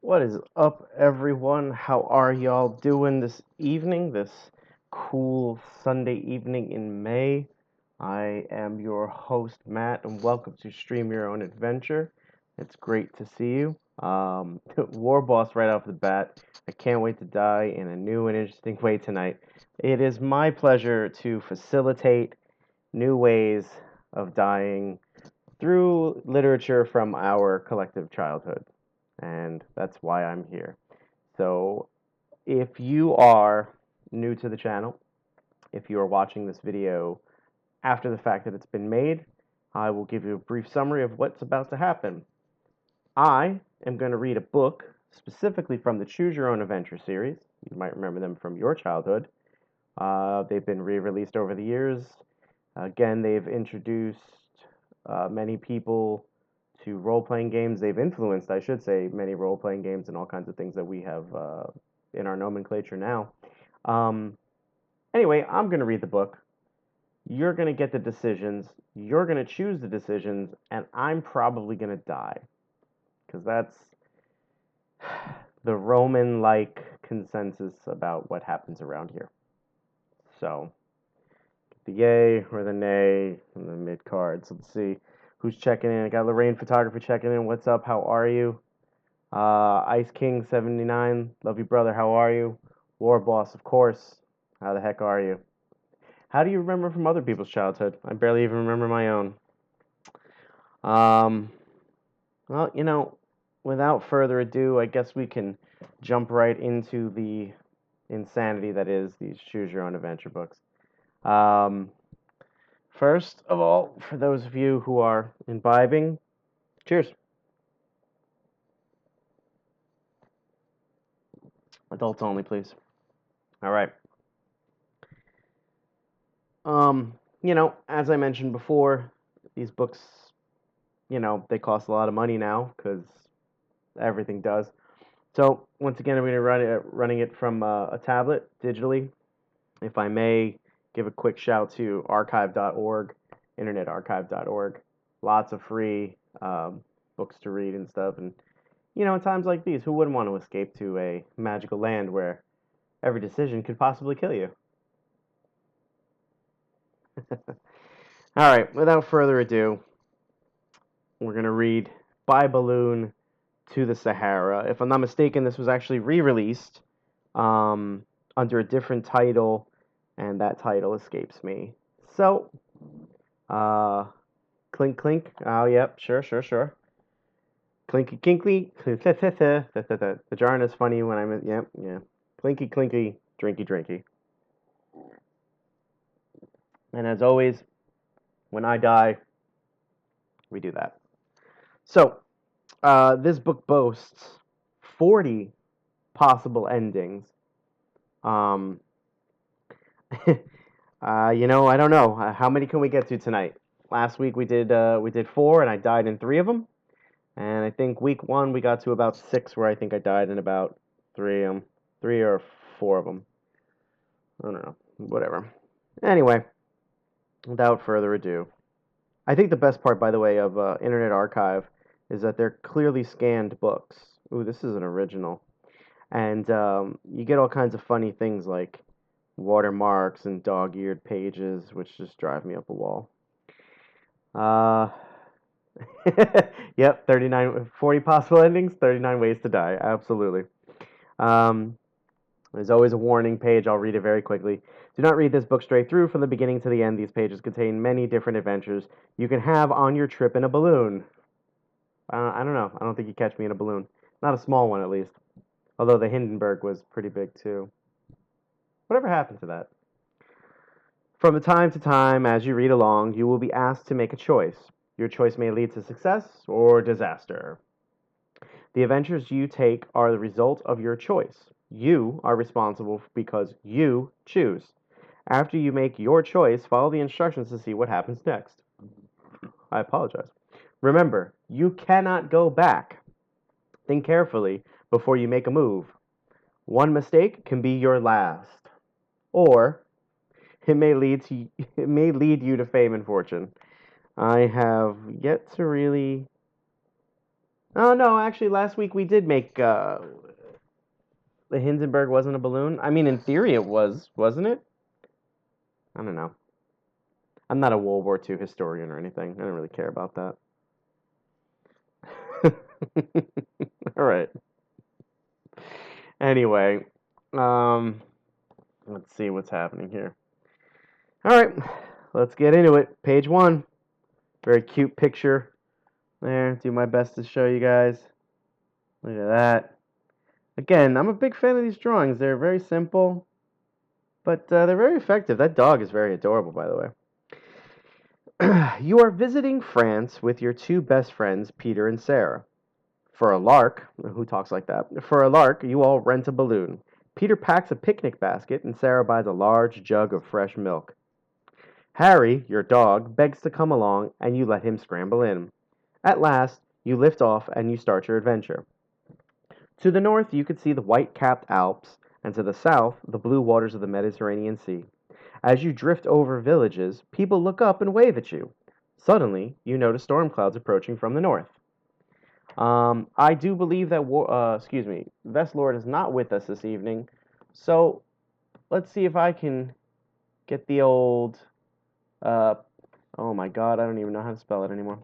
What is up, everyone? How are y'all doing this evening, this cool Sunday evening in May? I am your host, Matt, and welcome to Stream Your Own Adventure. It's great to see you. War Boss right off the bat. I can't wait to die in a new and interesting way tonight. It is my pleasure to facilitate new ways of dying through literature from our collective childhood. And that's why I'm here. So, if you are new to the channel, if you are watching this video after the fact that it's been made, I will give you a brief summary of what's about to happen. I am going to read a book specifically from the Choose Your Own Adventure series. You might remember them from your childhood. They've been re released over the years. Again, they've introduced many people to role playing games. They've influenced, I should say, many role playing games and all kinds of things that we have in our nomenclature now. Um, anyway, I'm going to read the book. You're going to get the decisions. You're going to choose the decisions, and I'm probably going to die because that's the Roman like consensus about what happens around here. So, the yay or the nay in the mid cards. Let's see who's checking in. I got Lorraine Photography checking in. What's up? How are you? Ice King 79. Love you, brother. How are you? War Boss, of course. How the heck are you? How do you remember from other people's childhood? I barely even remember my own. Um, well, without further ado, I guess we can jump right into the insanity that is these Choose Your Own Adventure books. Um, First of all, for those of you who are imbibing, cheers. Adults only, please. All right. As I mentioned before, these books, they cost a lot of money now because everything does. So once again, I'm going to running it from a tablet digitally. If I may give a quick shout to archive.org, internetarchive.org. Lots of free books to read and stuff. And in times like these, who wouldn't want to escape to a magical land where every decision could possibly kill you? All right, without further ado, we're going to read By Balloon to the Sahara. If I'm not mistaken, this was actually re-released under a different title, and that title escapes me. So, uh, clink clink. Oh, yep, sure. Clinky clinky. The jarn is funny when I'm. Yep, yeah. Clinky clinky. Drinky drinky. And as always, when I die, we do that. So, this book boasts 40 possible endings. Um, I don't know. How many can we get to tonight? Last week we did four, and I died in three of them. And I think week one we got to about six, where I think I died in about three or four of them. I don't know. Whatever. Anyway, without further ado, I think the best part, by the way, of Internet Archive is that they're clearly scanned books. Ooh, this is an original. And you get all kinds of funny things like watermarks and dog-eared pages, which just drive me up a wall. Uh, yep, 40 possible endings, 39 ways to die. Absolutely. Um, there's always a warning page. I'll read it very quickly. Do not read this book straight through from the beginning to the end. These pages contain many different adventures you can have on your trip in a balloon. I don't know. I don't think you catch me in a balloon. Not a small one, at least. Although the Hindenburg was pretty big, too. Whatever happened to that? From time to time, as you read along, you will be asked to make a choice. Your choice may lead to success or disaster. The adventures you take are the result of your choice. You are responsible because you choose. After you make your choice, follow the instructions to see what happens next. I apologize. Remember, you cannot go back. Think carefully before you make a move. One mistake can be your last, or it may lead to it may lead you to fame and fortune. I have yet to really Oh no, actually, last week we did make the Hindenburg wasn't a balloon. I mean, in theory, it was, wasn't it? I don't know. I'm not a World War II historian or anything. I don't really care about that. All right. Anyway, um, let's see what's happening here. All right, let's get into it. Page one. Very cute picture there. Do my best to show you guys. Look at that. Again, I'm a big fan of these drawings. They're very simple, but they're very effective. That dog is very adorable, by the way. You are visiting France with your two best friends, Peter and Sarah. For a lark, who talks like that? For a lark, you all rent a balloon. Peter packs a picnic basket, and Sarah buys a large jug of fresh milk. Harry, your dog, begs to come along, and you let him scramble in. At last, you lift off and you start your adventure. To the north, you could see the white capped Alps, and to the south, the blue waters of the Mediterranean Sea. As you drift over villages, people look up and wave at you. Suddenly, you notice storm clouds approaching from the north. I do believe that, Vestlord is not with us this evening, so let's see if I can get the old, uh, oh my god, I don't even know how to spell it anymore.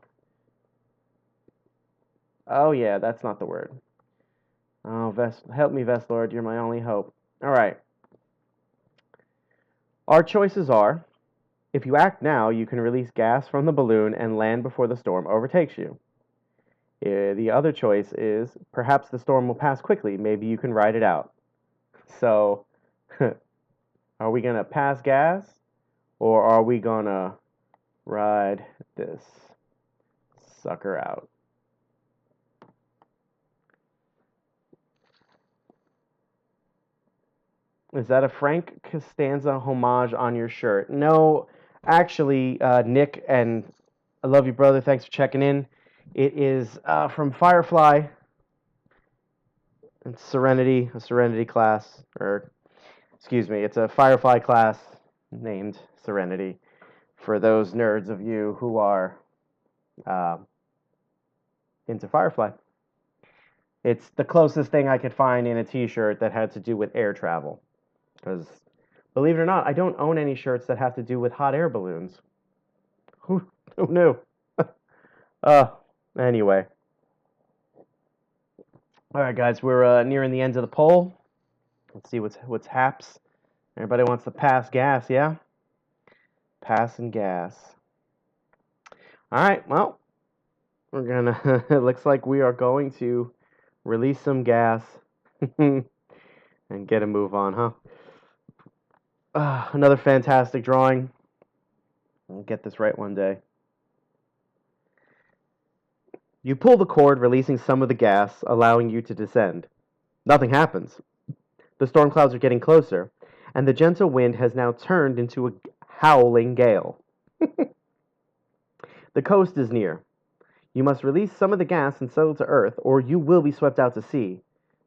Oh yeah, that's not the word. Oh, help me, Vestlord, you're my only hope. Alright, our choices are, if you act now, you can release gas from the balloon and land before the storm overtakes you. The other choice is, perhaps the storm will pass quickly, maybe you can ride it out. So, are we gonna pass gas? Or are we gonna ride this sucker out? Is that a Frank Costanza homage on your shirt? No, actually, Nick, and I love you, brother. Thanks for checking in. It is from Firefly. It's Serenity, a Serenity class, or excuse me, it's a Firefly class named Serenity. For those nerds of you who are uh, into Firefly. It's the closest thing I could find in a t-shirt that had to do with air travel. Because, believe it or not, I don't own any shirts that have to do with hot air balloons. Who knew? uh, anyway. All right, guys, we're nearing the end of the poll. Let's see what's haps. Everybody wants to pass gas, yeah? Passing gas. All right, well, we're gonna. It looks like we are going to release some gas and get a move on, huh? Another fantastic drawing. I'll get this right one day. You pull the cord, releasing some of the gas, allowing you to descend. Nothing happens. The storm clouds are getting closer, and the gentle wind has now turned into a howling gale. The coast is near. You must release some of the gas and settle to earth, or you will be swept out to sea.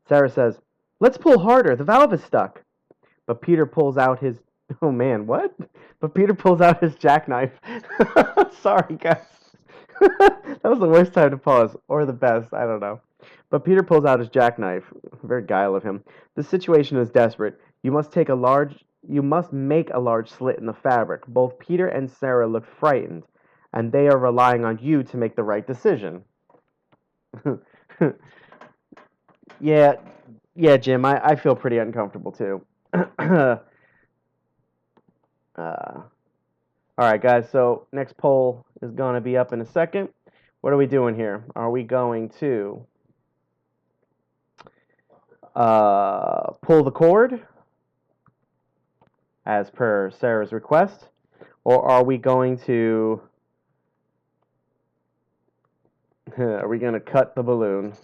Sarah says, "Let's pull harder. The valve is stuck." But Peter pulls out his. Oh man, what? But Peter pulls out his jackknife. Sorry, guys. That was the worst time to pause, or the best, I don't know. But Peter pulls out his jackknife. Very guile of him. The situation is desperate. You must make a large slit in the fabric. Both Peter and Sarah look frightened, and they are relying on you to make the right decision. Yeah, yeah, Jim, I feel pretty uncomfortable too. All right, guys, so next poll is going to be up in a second. What are we doing here? Are we going to pull the cord as per Sarah's request, or are we going to cut the balloon?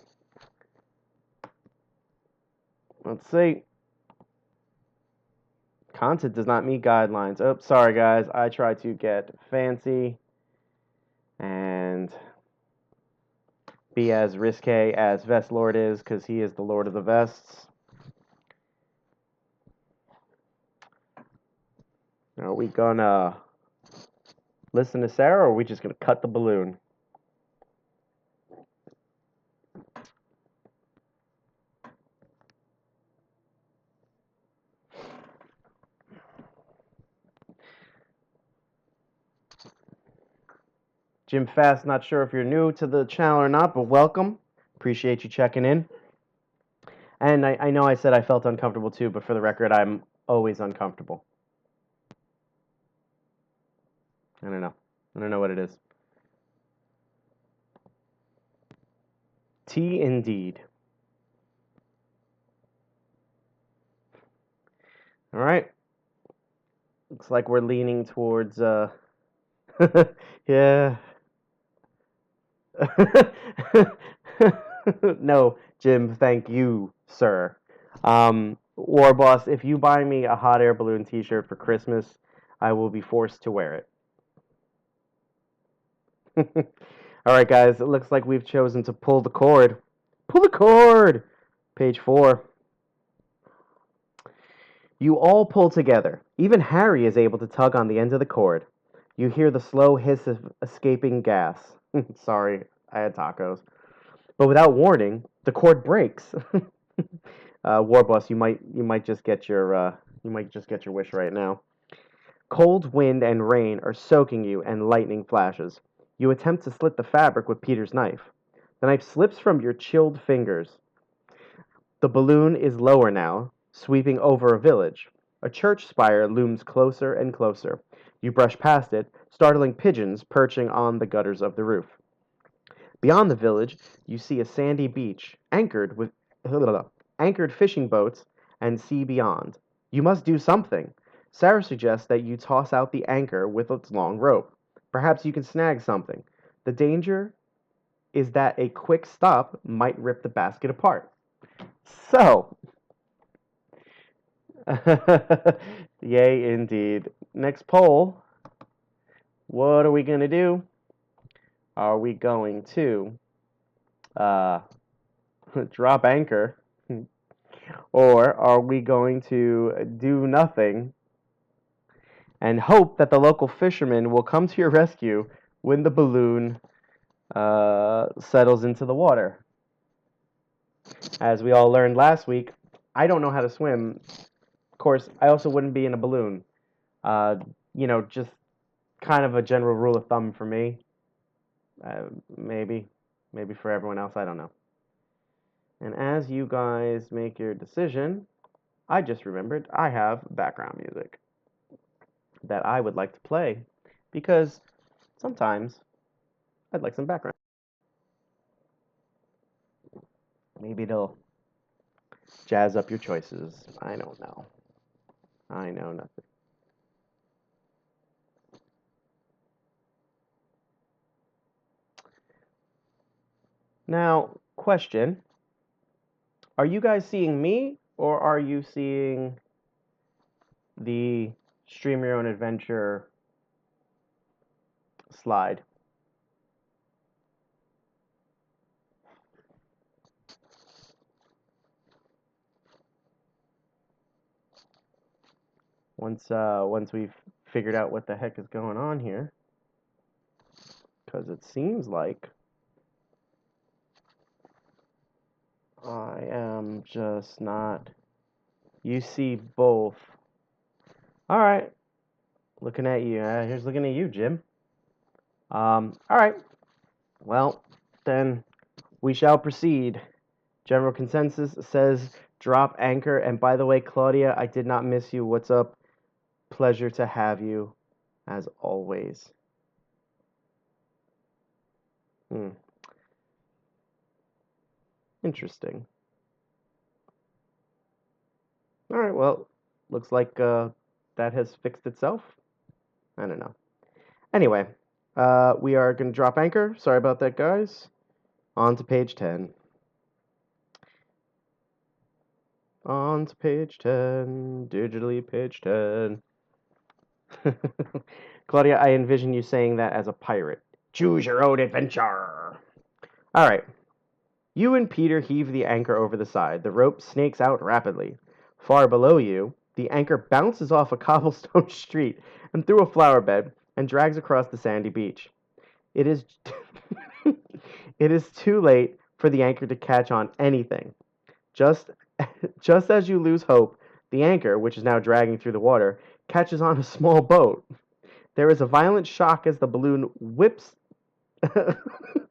Let's see. Content does not meet guidelines. Oh, sorry guys, I tried to get fancy and be as risque as Vest Lord is, because he is the Lord of the Vests. Are we gonna listen to Sarah, or are we just gonna cut the balloon? Jim Fast, not sure if you're new to the channel or not, but welcome. Appreciate you checking in. And I know I said I felt uncomfortable too, but for the record, I'm always uncomfortable. I don't know. I don't know what it is. Tea indeed. All right. Looks like we're leaning towards yeah. No, Jim, thank you, sir. War Boss, if you buy me a hot air balloon t-shirt for Christmas, I will be forced to wear it. All right, guys, it looks like we've chosen to pull the cord. Pull the cord! Page 4. You all pull together. Even Harry is able to tug on the end of the cord. You hear the slow hiss of escaping gas. Sorry, I had tacos. But without warning, the cord breaks. Warboss, you might just get your wish right now. Cold wind and rain are soaking you, and lightning flashes. You attempt to slit the fabric with Peter's knife. The knife slips from your chilled fingers. The balloon is lower now, sweeping over a village. A church spire looms closer and closer. You brush past it, startling pigeons perching on the gutters of the roof. Beyond the village, you see a sandy beach, anchored fishing boats, and sea beyond. You must do something. Sarah suggests that you toss out the anchor with its long rope. Perhaps you can snag something. The danger is that a quick stop might rip the basket apart. So, yay indeed. Next poll. What are we going to do? Are we going to uh, drop anchor? Or are we going to do nothing and hope that the local fishermen will come to your rescue when the balloon settles into the water? As we all learned last week, I don't know how to swim. Of course, I also wouldn't be in a balloon. Uh, just kind of a general rule of thumb for me. Maybe for everyone else, I don't know. And as you guys make your decision, I just remembered I have background music that I would like to play because sometimes I'd like some background. Maybe it'll jazz up your choices. I don't know. I know nothing. Now, question. Are you guys seeing me or are you seeing the Stream Your Own Adventure slide? Once we've figured out what the heck is going on here, because it seems like I am just not. You see both. All right, looking at you. Here's looking at you, Jim. All right. Well, then we shall proceed. General consensus says drop anchor. And by the way, Claudia, I did not miss you. What's up? Pleasure to have you, as always. Interesting. All right, well, looks like that has fixed itself. I don't know. Anyway, we are going to drop anchor. Sorry about that, guys. On to page 10. On to page 10. Digitally page 10. Claudia, I envision you saying that as a pirate. Choose your own adventure. All right. You and Peter heave the anchor over the side. The rope snakes out rapidly. Far below you, the anchor bounces off a cobblestone street and through a flower bed and drags across the sandy beach. It is it is too late for the anchor to catch on anything. Just just as you lose hope, the anchor, which is now dragging through the water, catches on a small boat. There is a violent shock as the balloon whips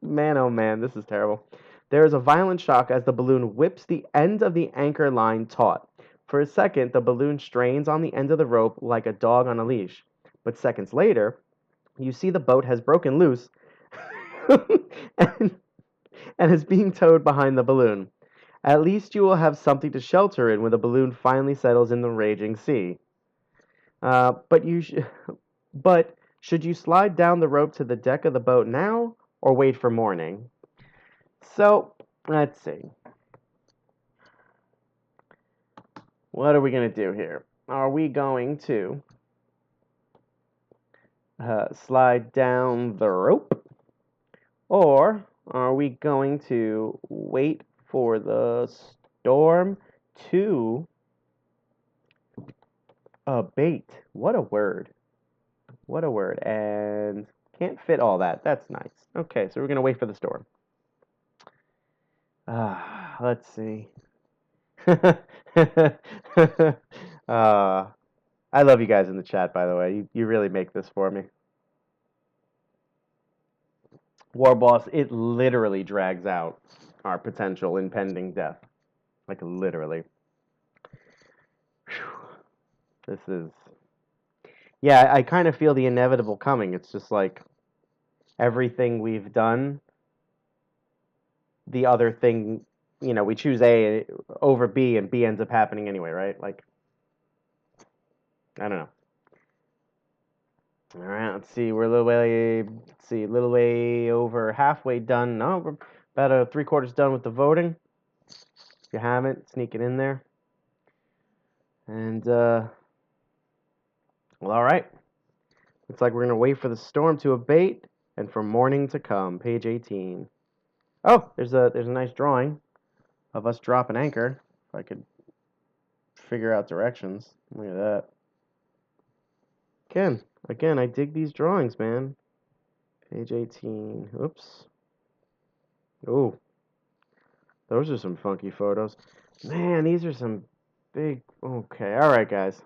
Man, oh man, this is terrible. There is a violent shock as the balloon whips the end of the anchor line taut. For a second, the balloon strains on the end of the rope like a dog on a leash. But seconds later, you see the boat has broken loose and, and is being towed behind the balloon. At least you will have something to shelter in when the balloon finally settles in the raging sea. But but should you slide down the rope to the deck of the boat now or wait for morning? So, let's see. What are we going to do here? Are we going to slide down the rope or are we going to wait for the storm to abate? What a word. What a word. And can't fit all that. That's nice. Okay, so we're going to wait for the storm. Let's see. I love you guys in the chat, by the way. You really make this for me. War Boss, it literally drags out our potential impending death. Like, literally. Whew. This is. Yeah, I kind of feel the inevitable coming. It's just like everything we've done, the other thing, we choose A over B, and B ends up happening anyway, right? Like, I don't know. All right, let's see. We're a little way over halfway done. No, we're about 3/4 done with the voting. If you haven't, sneak it in there. And, well, all right. Looks like we're going to wait for the storm to abate and for morning to come. Page 18. Oh, there's a nice drawing of us dropping anchor. If I could figure out directions. Look at that. Again, I dig these drawings, man. Page 18. Oops. Oh, those are some funky photos. Man, these are some big... Okay, all right, guys.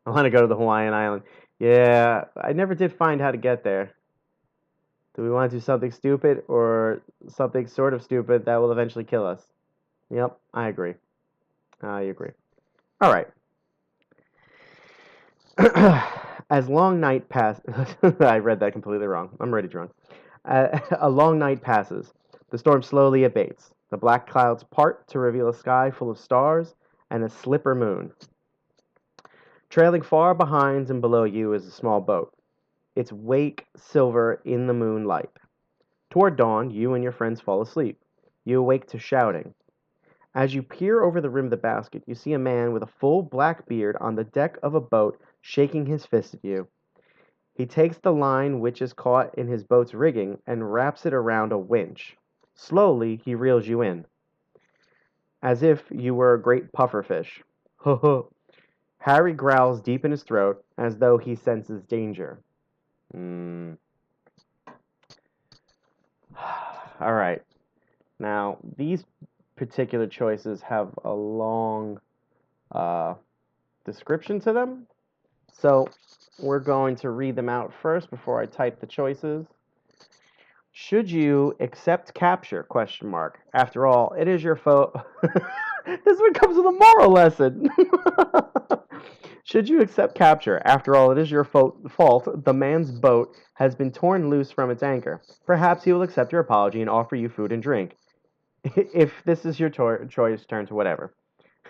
I want to go to the Hawaiian island. Yeah, I never did find how to get there. Do we want to do something stupid or something sort of stupid that will eventually kill us? Yep, I agree. I agree. All right. As long night passes, I read that completely wrong. I'm already drunk. A long night passes. The storm slowly abates. The black clouds part to reveal a sky full of stars and a slipper moon. Trailing far behind and below you is a small boat, its wake silver in the moonlight. Toward dawn, you and your friends fall asleep. You awake to shouting. As you peer over the rim of the basket, you see a man with a full black beard on the deck of a boat shaking his fist at you. He takes the line which is caught in his boat's rigging and wraps it around a winch. Slowly, he reels you in, as if you were a great pufferfish. Ho ho. Harry growls deep in his throat as though he senses danger. All right. Now, these particular choices have a long description to them. So we're going to read them out first before I type the choices. Should you accept capture? Question mark. After all, it is your fault. This one comes with a moral lesson. Should you accept capture? After all, it is your fault. The man's boat has been torn loose from its anchor. Perhaps he will accept your apology and offer you food and drink. If this is your choice, turn to whatever.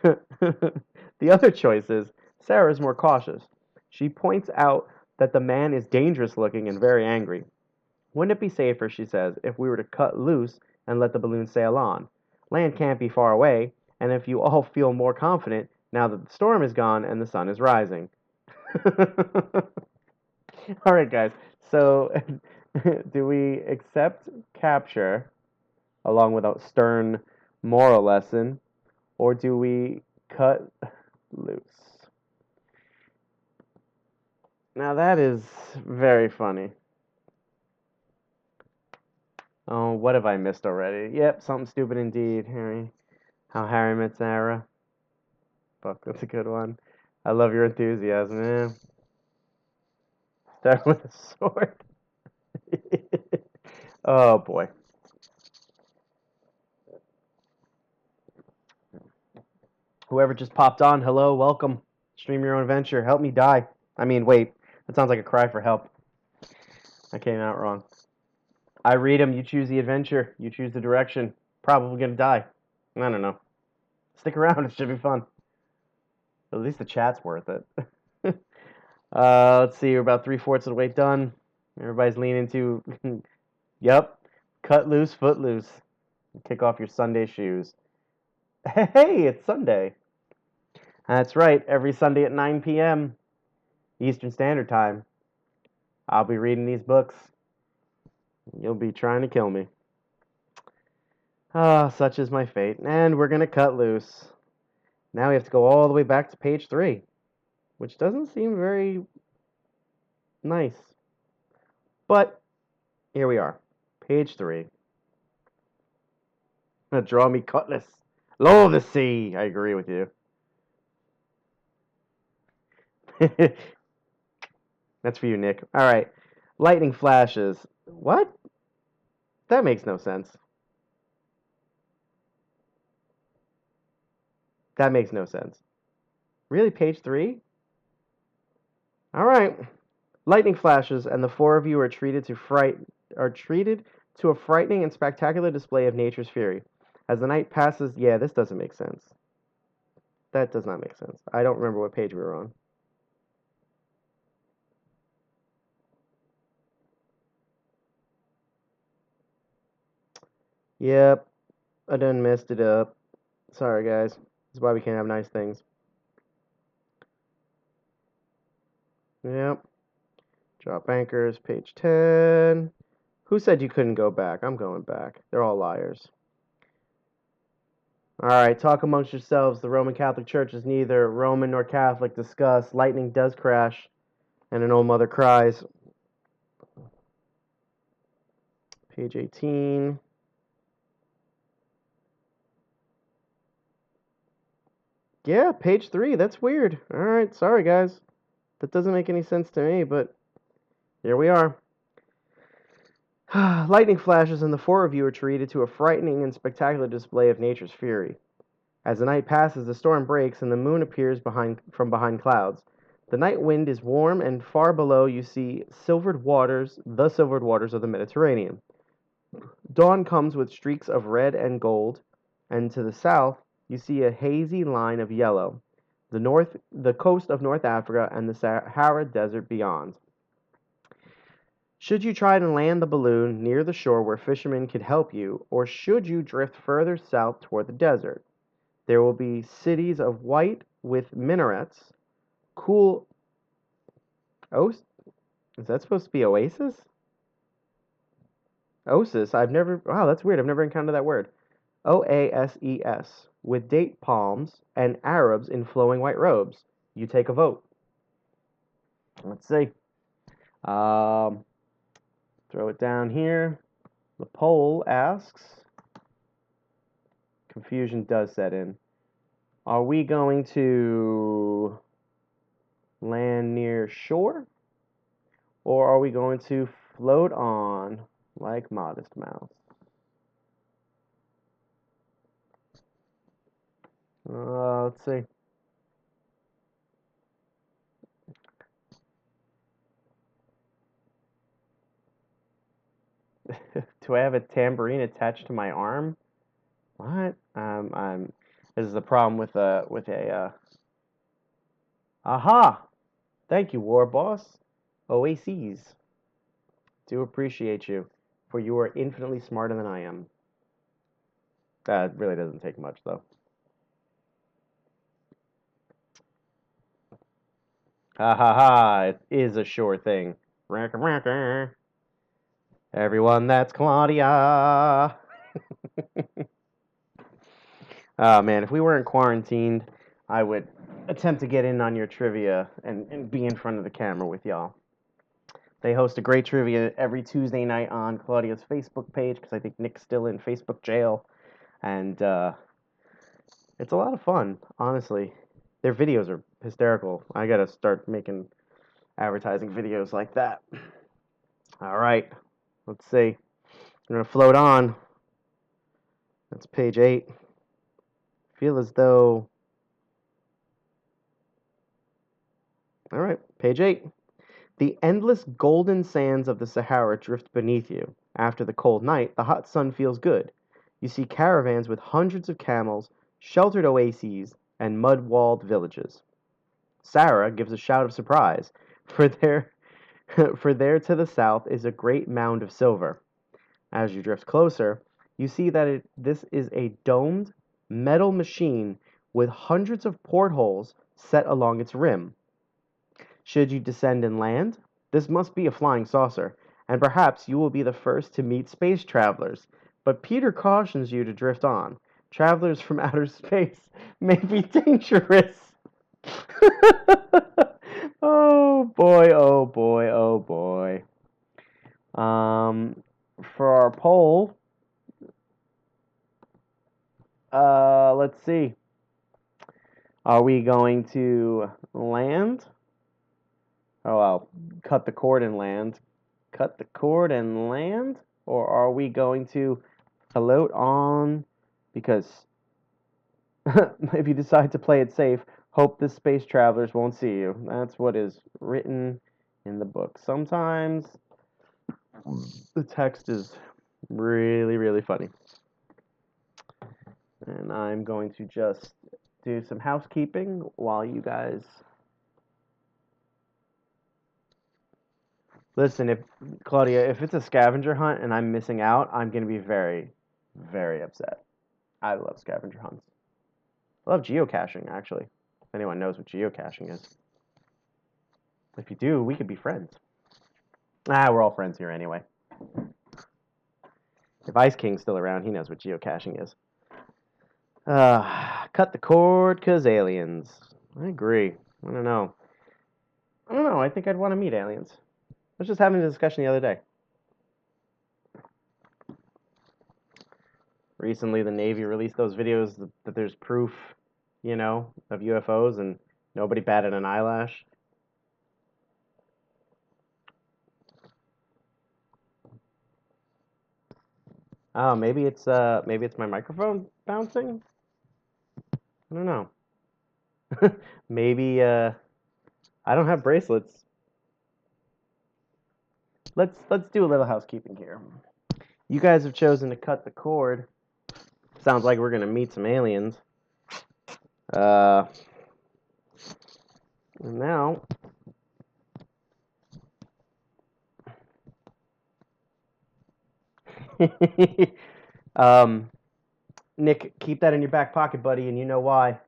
The other choice is Sarah is more cautious. She points out that the man is dangerous looking and very angry. Wouldn't it be safer, she says, if we were to cut loose and let the balloon sail on? Land can't be far away, and if you all feel more confident now that the storm is gone and the sun is rising. All right, guys. So, do we accept capture along with a stern moral lesson, or do we cut loose? Now, that is very funny. Oh, what have I missed already? Yep, something stupid indeed, Harry. How Harry met Sahara. Fuck, that's a good one. I love your enthusiasm, man. Start with a sword. Oh boy. Whoever just popped on, hello, welcome. Stream your own adventure. Help me die. I mean, wait. That sounds like a cry for help. I came out wrong. I read them. You choose the adventure. You choose the direction. Probably gonna die. I don't know. Stick around. It should be fun. At least the chat's worth it. Let's see. We're about 3/4 of the way done. Everybody's leaning to. Yep. Cut loose, foot loose. Kick off your Sunday shoes. Hey, it's Sunday. That's right. Every Sunday at 9 p.m. Eastern Standard Time. I'll be reading these books. You'll be trying to kill me. Ah, such is my fate. And we're going to cut loose. Now we have to go all the way back to page 3, which doesn't seem very nice. But here we are. Page 3. Draw me cutlass. Low of the sea. I agree with you. That's for you, Nick. All right. Lightning flashes. What? That makes no sense. That makes no sense. Really, page 3? All right. Lightning flashes, and the four of you are treated to a frightening and spectacular display of nature's fury. As the night passes, yeah, this doesn't make sense. That does not make sense. I don't remember what page we were on. Yep, I done messed it up. Sorry, guys. This is why we can't have nice things. Yep. Drop anchors, page 10. Who said you couldn't go back? I'm going back. They're all liars. All right, talk amongst yourselves. The Roman Catholic Church is neither Roman nor Catholic. Discuss. Lightning does crash, and an old mother cries. Page 18. Yeah, page 3. That's weird. All right, sorry, guys. That doesn't make any sense to me, but here we are. Lightning flashes, and the four of you are treated to a frightening and spectacular display of nature's fury. As the night passes, the storm breaks, and the moon appears from behind clouds. The night wind is warm, and far below you see the silvered waters of the Mediterranean. Dawn comes with streaks of red and gold, and to the south you see a hazy line of yellow, the coast of North Africa, and the Sahara Desert beyond. Should you try to land the balloon near the shore where fishermen could help you, or should you drift further south toward the desert? There will be cities of white with minarets, cool. Oh, is that supposed to be oasis? Oasis? Wow, that's weird. I've never encountered that word. Oases, with date palms and Arabs in flowing white robes. You take a vote. Let's see. Throw it down here. The poll asks, confusion does set in. Are we going to land near shore? Or are we going to float on like Modest Mouse? Let's see. Do I have a tambourine attached to my arm? What? This is the problem with a. Aha! Thank you, War Boss. Oases. Do appreciate you, for you are infinitely smarter than I am. That really doesn't take much, though. Ha ha ha! It is a sure thing. Everyone, that's Claudia. Oh man, if we weren't quarantined, I would attempt to get in on your trivia and be in front of the camera with y'all. They host a great trivia every Tuesday night on Claudia's Facebook page because I think Nick's still in Facebook jail. And it's a lot of fun, honestly. Their videos are hysterical. I gotta start making advertising videos like that. All right, let's see. We're going to float on. That's page 8. Feel as though... All right, page 8. The endless golden sands of the Sahara drift beneath you. After the cold night, the hot sun feels good. You see caravans with hundreds of camels, sheltered oases, and mud-walled villages. Sarah gives a shout of surprise, for there, for there to the south is a great mound of silver. As you drift closer, you see that this is a domed metal machine with hundreds of portholes set along its rim. Should you descend and land, this must be a flying saucer, and perhaps you will be the first to meet space travelers. But Peter cautions you to drift on. Travelers from outer space may be dangerous. Oh boy, oh boy, oh boy. For our poll, let's see. Are we going to land? Oh, I'll cut the cord and land. Cut the cord and land? Or are we going to float on? Because if you decide to play it safe, hope the space travelers won't see you. That's what is written in the book. Sometimes the text is really, really funny. And I'm going to just do some housekeeping while you guys listen. If Claudia, if it's a scavenger hunt and I'm missing out, I'm going to be very, very upset. I love scavenger hunts. I love geocaching, actually. If anyone knows what geocaching is. If you do, we could be friends. We're all friends here anyway. If Ice King's still around, he knows what geocaching is. Cut the cord, 'cause aliens. I agree. I don't know. I think I'd want to meet aliens. I was just having a discussion the other day. Recently, the Navy released those videos that there's proof, of UFOs, and nobody batted an eyelash. Oh, maybe it's my microphone bouncing. I don't know. Maybe I don't have bracelets. Let's do a little housekeeping here. You guys have chosen to cut the cord. Sounds like we're gonna meet some aliens. And now Nick, keep that in your back pocket, buddy, and you know why.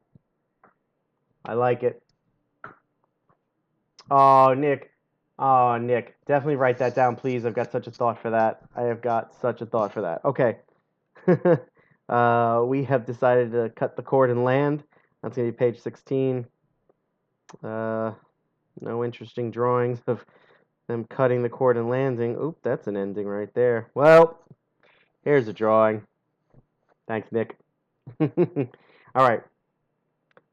I like it. Oh, Nick. Oh, Nick. Definitely write that down, please. I've got such a thought for that. I have got such a thought for that. Okay. We have decided to cut the cord and land. That's going to be page 16. No interesting drawings of them cutting the cord and landing. Oop, that's an ending right there. Well, here's a drawing. Thanks, Nick. All right.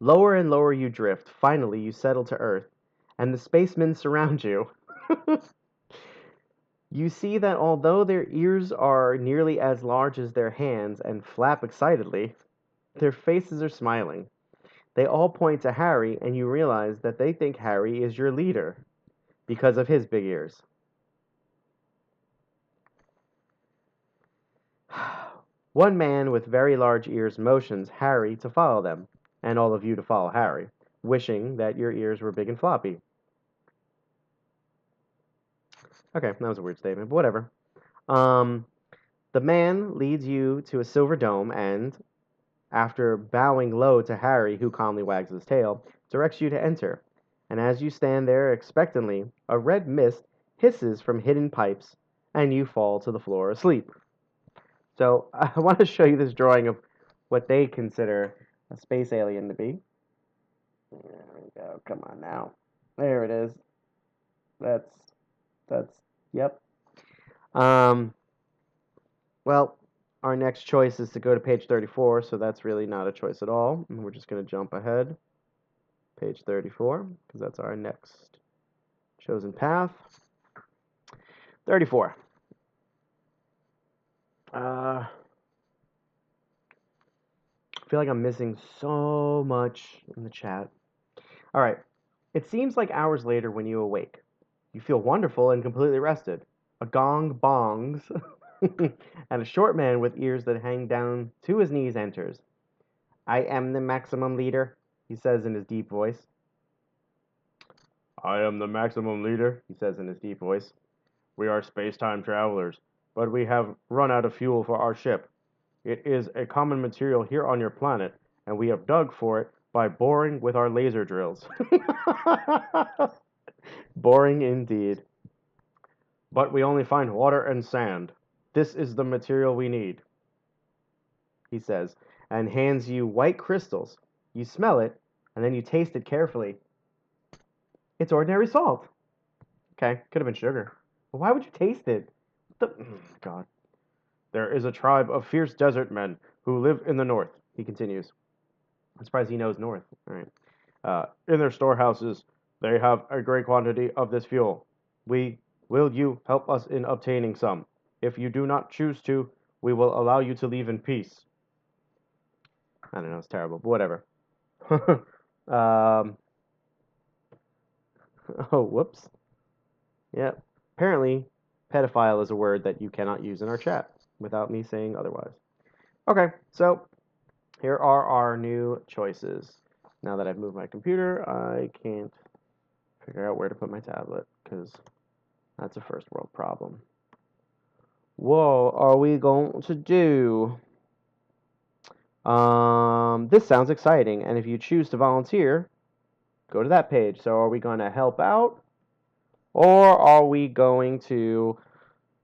Lower and lower you drift. Finally, you settle to Earth, and the spacemen surround you. You see that although their ears are nearly as large as their hands and flap excitedly, their faces are smiling. They all point to Harry, and you realize that they think Harry is your leader because of his big ears. One man with very large ears motions Harry to follow them, and all of you to follow Harry, wishing that your ears were big and floppy. Okay, that was a weird statement, but whatever. The man leads you to a silver dome and, after bowing low to Harry, who calmly wags his tail, directs you to enter. And as you stand there expectantly, a red mist hisses from hidden pipes, and you fall to the floor asleep. So I want to show you this drawing of what they consider a space alien to be. There we go. Come on now. There it is. That's yep. Well, our next choice is to go to page 34, so that's really not a choice at all. And we're just going to jump ahead. Page 34, because that's our next chosen path. 34. I feel like I'm missing so much in the chat. All right. It seems like hours later when you awake. You feel wonderful and completely rested. A gong bongs, and a short man with ears that hang down to his knees enters. I am the maximum leader, he says in his deep voice. I am the maximum leader, he says in his deep voice. We are space-time travelers, but we have run out of fuel for our ship. It is a common material here on your planet, and we have dug for it by boring with our laser drills. Boring indeed. But we only find water and sand. This is the material we need, he says, and hands you white crystals. You smell it, and then you taste it carefully. It's ordinary salt. Okay, could have been sugar. But why would you taste it? God. There is a tribe of fierce desert men who live in the north, he continues. I'm surprised he knows north. All right. In their storehouses, they have a great quantity of this fuel. Will you help us in obtaining some? If you do not choose to, we will allow you to leave in peace. I don't know, it's terrible, but whatever. um, oh, whoops. Yeah. Apparently, pedophile is a word that you cannot use in our chat without me saying otherwise. Okay, so here are our new choices. Now that I've moved my computer, I can't figure out where to put my tablet because that's a first world problem. What are we going to do? This sounds exciting, and if you choose to volunteer, go to that page. So are we going to help out, or are we going to,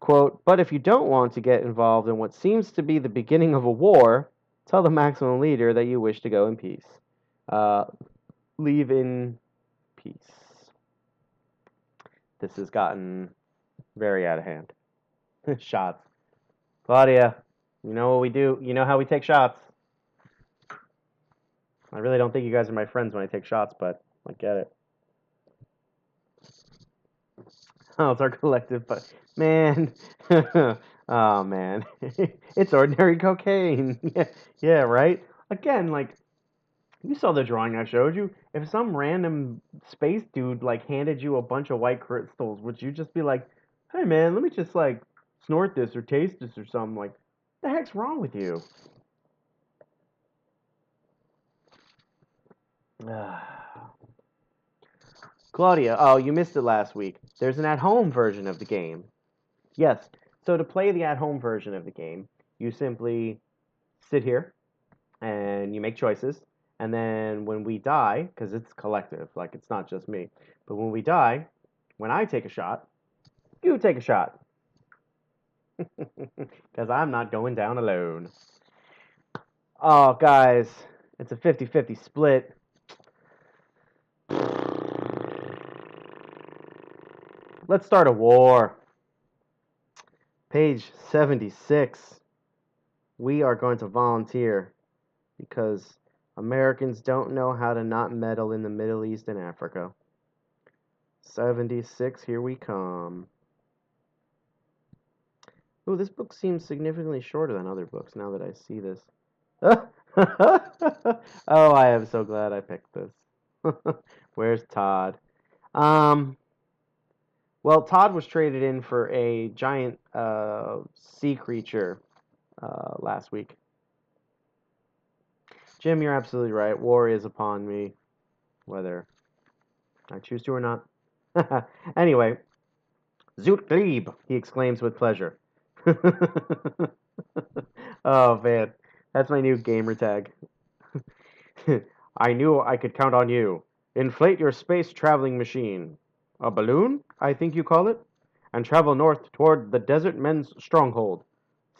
quote, but if you don't want to get involved in what seems to be the beginning of a war, tell the maximum leader that you wish to go in peace. Leave in peace. This has gotten very out of hand. Shots. Claudia, you know what we do? You know how we take shots. I really don't think you guys are my friends when I take shots, but I get it. Oh, it's our collective, but man, oh man, it's ordinary cocaine. Yeah, right. Again, like you saw the drawing I showed you. If some random space dude like handed you a bunch of white crystals, would you just be like, "Hey man, let me just like snort this or taste this or something?" Like, the heck's wrong with you? Claudia, oh, you missed it last week. There's an at-home version of the game. Yes. So to play the at-home version of the game, you simply sit here and you make choices, and then when we die, because it's collective, like it's not just me, but when we die, when I take a shot, you take a shot, because I'm not going down alone. Oh, guys, it's a 50-50 split. Let's start a war. Page 76. We are going to volunteer because Americans don't know how to not meddle in the Middle East and Africa. 76, here we come. Ooh, this book seems significantly shorter than other books now that I see this. Oh, I am so glad I picked this. Where's Todd? Well, Todd was traded in for a giant sea creature last week. Jim, you're absolutely right. War is upon me, whether I choose to or not. Anyway, Zoot Glebe, he exclaims with pleasure. Oh man, that's my new gamer tag. I knew I could count on you. Inflate your space traveling machine. A balloon, I think you call it, and travel north toward the Desert Men's stronghold.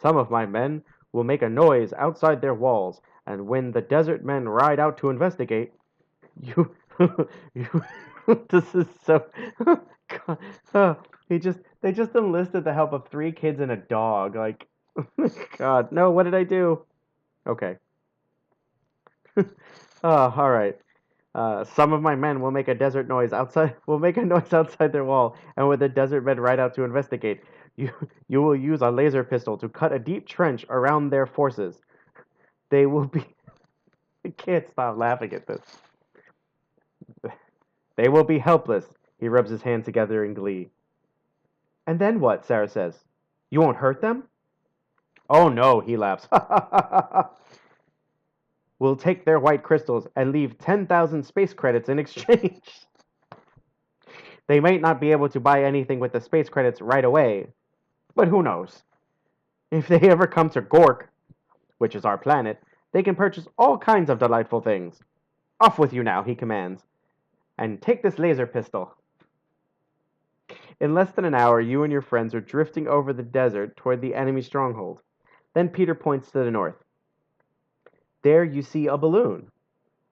Some of my men will make a noise outside their walls, and when the Desert Men ride out to investigate, you, you, this is so. God, they just enlisted the help of 3 kids and a dog. Like, God, no, what did I do? Okay. Oh, all right. Some of my men will make a desert noise outside. Will make a noise outside their wall, and with the desert men ride out to investigate. You you will use a laser pistol to cut a deep trench around their forces. They will be. I can't stop laughing at this. They will be helpless. He rubs his hands together in glee. And then what? Sarah says. You won't hurt them? Oh no, he laughs. We'll take their white crystals and leave 10,000 space credits in exchange. They might not be able to buy anything with the space credits right away, but who knows? If they ever come to Gork, which is our planet, they can purchase all kinds of delightful things. Off with you now, he commands, and take this laser pistol. In less than an hour, you and your friends are drifting over the desert toward the enemy stronghold. Then Peter points to the north. There you see a balloon,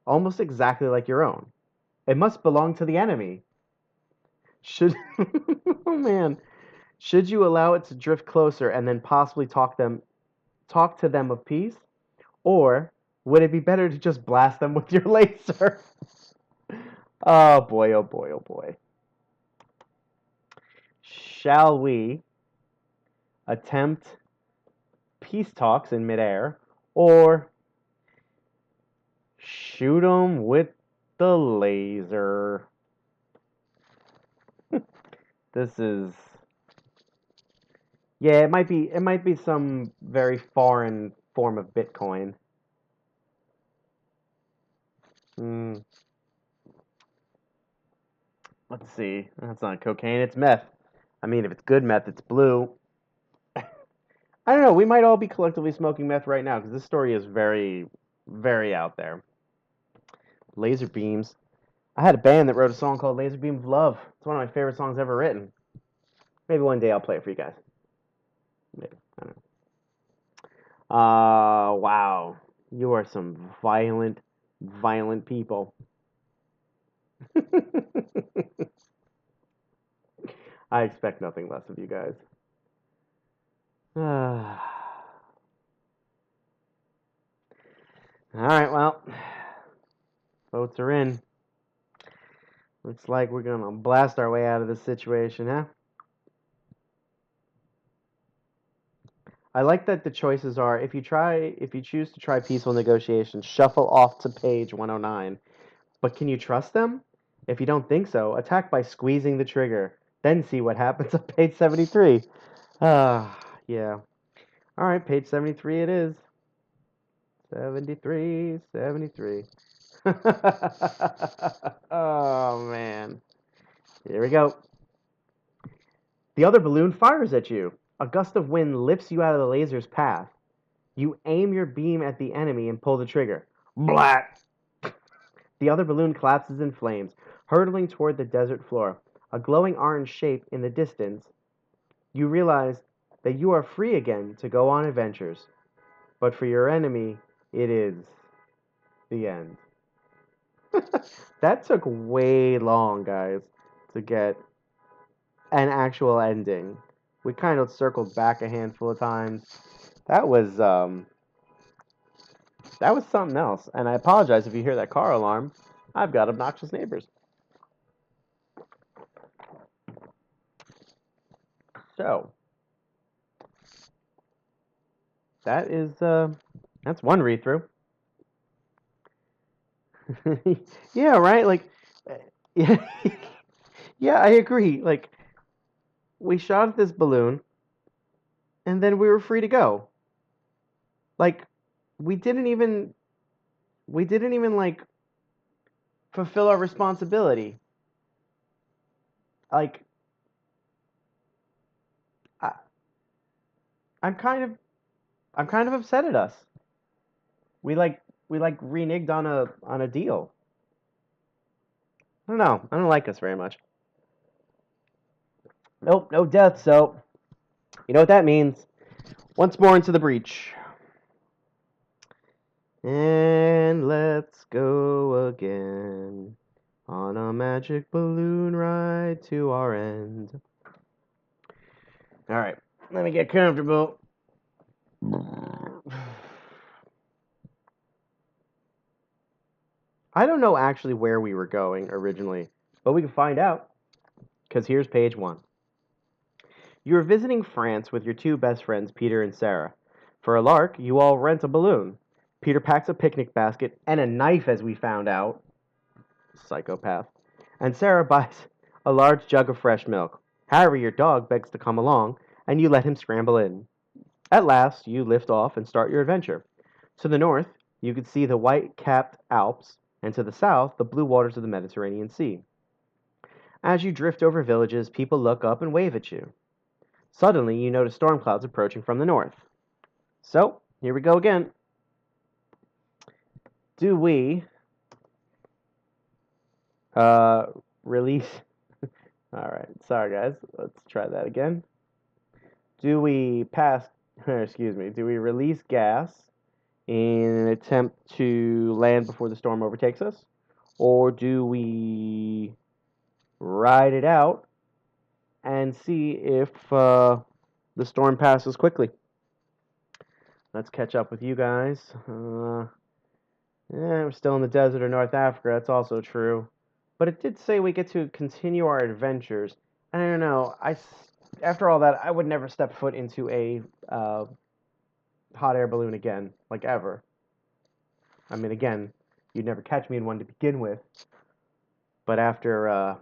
almost exactly like your own. It must belong to the enemy. Should oh man, should you allow it to drift closer and then possibly talk to them of peace, or would it be better to just blast them with your laser? Oh boy, oh boy, oh boy. Shall we attempt peace talks in midair, or shoot them with the laser? This is yeah, it might be some very foreign form of Bitcoin. Hmm. Let's see. That's not cocaine, it's meth. I mean, if it's good meth, it's blue. I don't know. We might all be collectively smoking meth right now because this story is very, very out there. Laser beams. I had a band that wrote a song called Laser Beam of Love. It's one of my favorite songs ever written. Maybe one day I'll play it for you guys. Maybe. I don't know. Wow. You are some violent, violent people. I expect nothing less of you guys. All right, well, votes are in. Looks like we're gonna blast our way out of this situation, huh? I like that the choices are if you choose to try peaceful negotiations, shuffle off to page 109. But can you trust them? If you don't think so, attack by squeezing the trigger. Then see what happens on page 73. Yeah. All right, page 73 it is. 73, 73. Oh man. Here we go. The other balloon fires at you. A gust of wind lifts you out of the laser's path. You aim your beam at the enemy and pull the trigger. Blat! The other balloon collapses in flames, hurtling toward the desert floor. A glowing orange shape in the distance. You realize that you are free again to go on adventures. But for your enemy, it is the end. That took way long, guys, to get an actual ending. We kind of circled back a handful of times. That was something else. And I apologize if you hear that car alarm. I've got obnoxious neighbors. So that is that's one read through. Yeah, right? Like yeah, yeah, I agree. Like we shot at this balloon and then we were free to go. Like we didn't even like fulfill our responsibility. Like I, I'm kind of upset at us. We reneged on a deal. I don't know. I don't like us very much. Nope, no death, so you know what that means. Once more into the breach. And let's go again on a magic balloon ride to our end. Alright, let me get comfortable. I don't know actually where we were going originally, but we can find out, because here's page 1. You are visiting France with your two best friends, Peter and Sarah. For a lark, you all rent a balloon. Peter packs a picnic basket and a knife, as we found out. Psychopath. And Sarah buys a large jug of fresh milk. Harry, your dog, begs to come along, and you let him scramble in. At last, you lift off and start your adventure. To the north, you can see the white-capped Alps, and to the south, the blue waters of the Mediterranean Sea. As you drift over villages, people look up and wave at you. Suddenly, you notice storm clouds approaching from the north. So, here we go again. Do we uh, release... Alright, sorry guys. Let's try that again. Do we do we release gas in an attempt to land before the storm overtakes us? Or do we ride it out and see if the storm passes quickly? Let's catch up with you guys. We're still in the desert of North Africa. That's also true. But it did say we get to continue our adventures. I don't know. After all that, I would never step foot into a hot air balloon again, like ever. I mean, again, you'd never catch me in one to begin with. But after,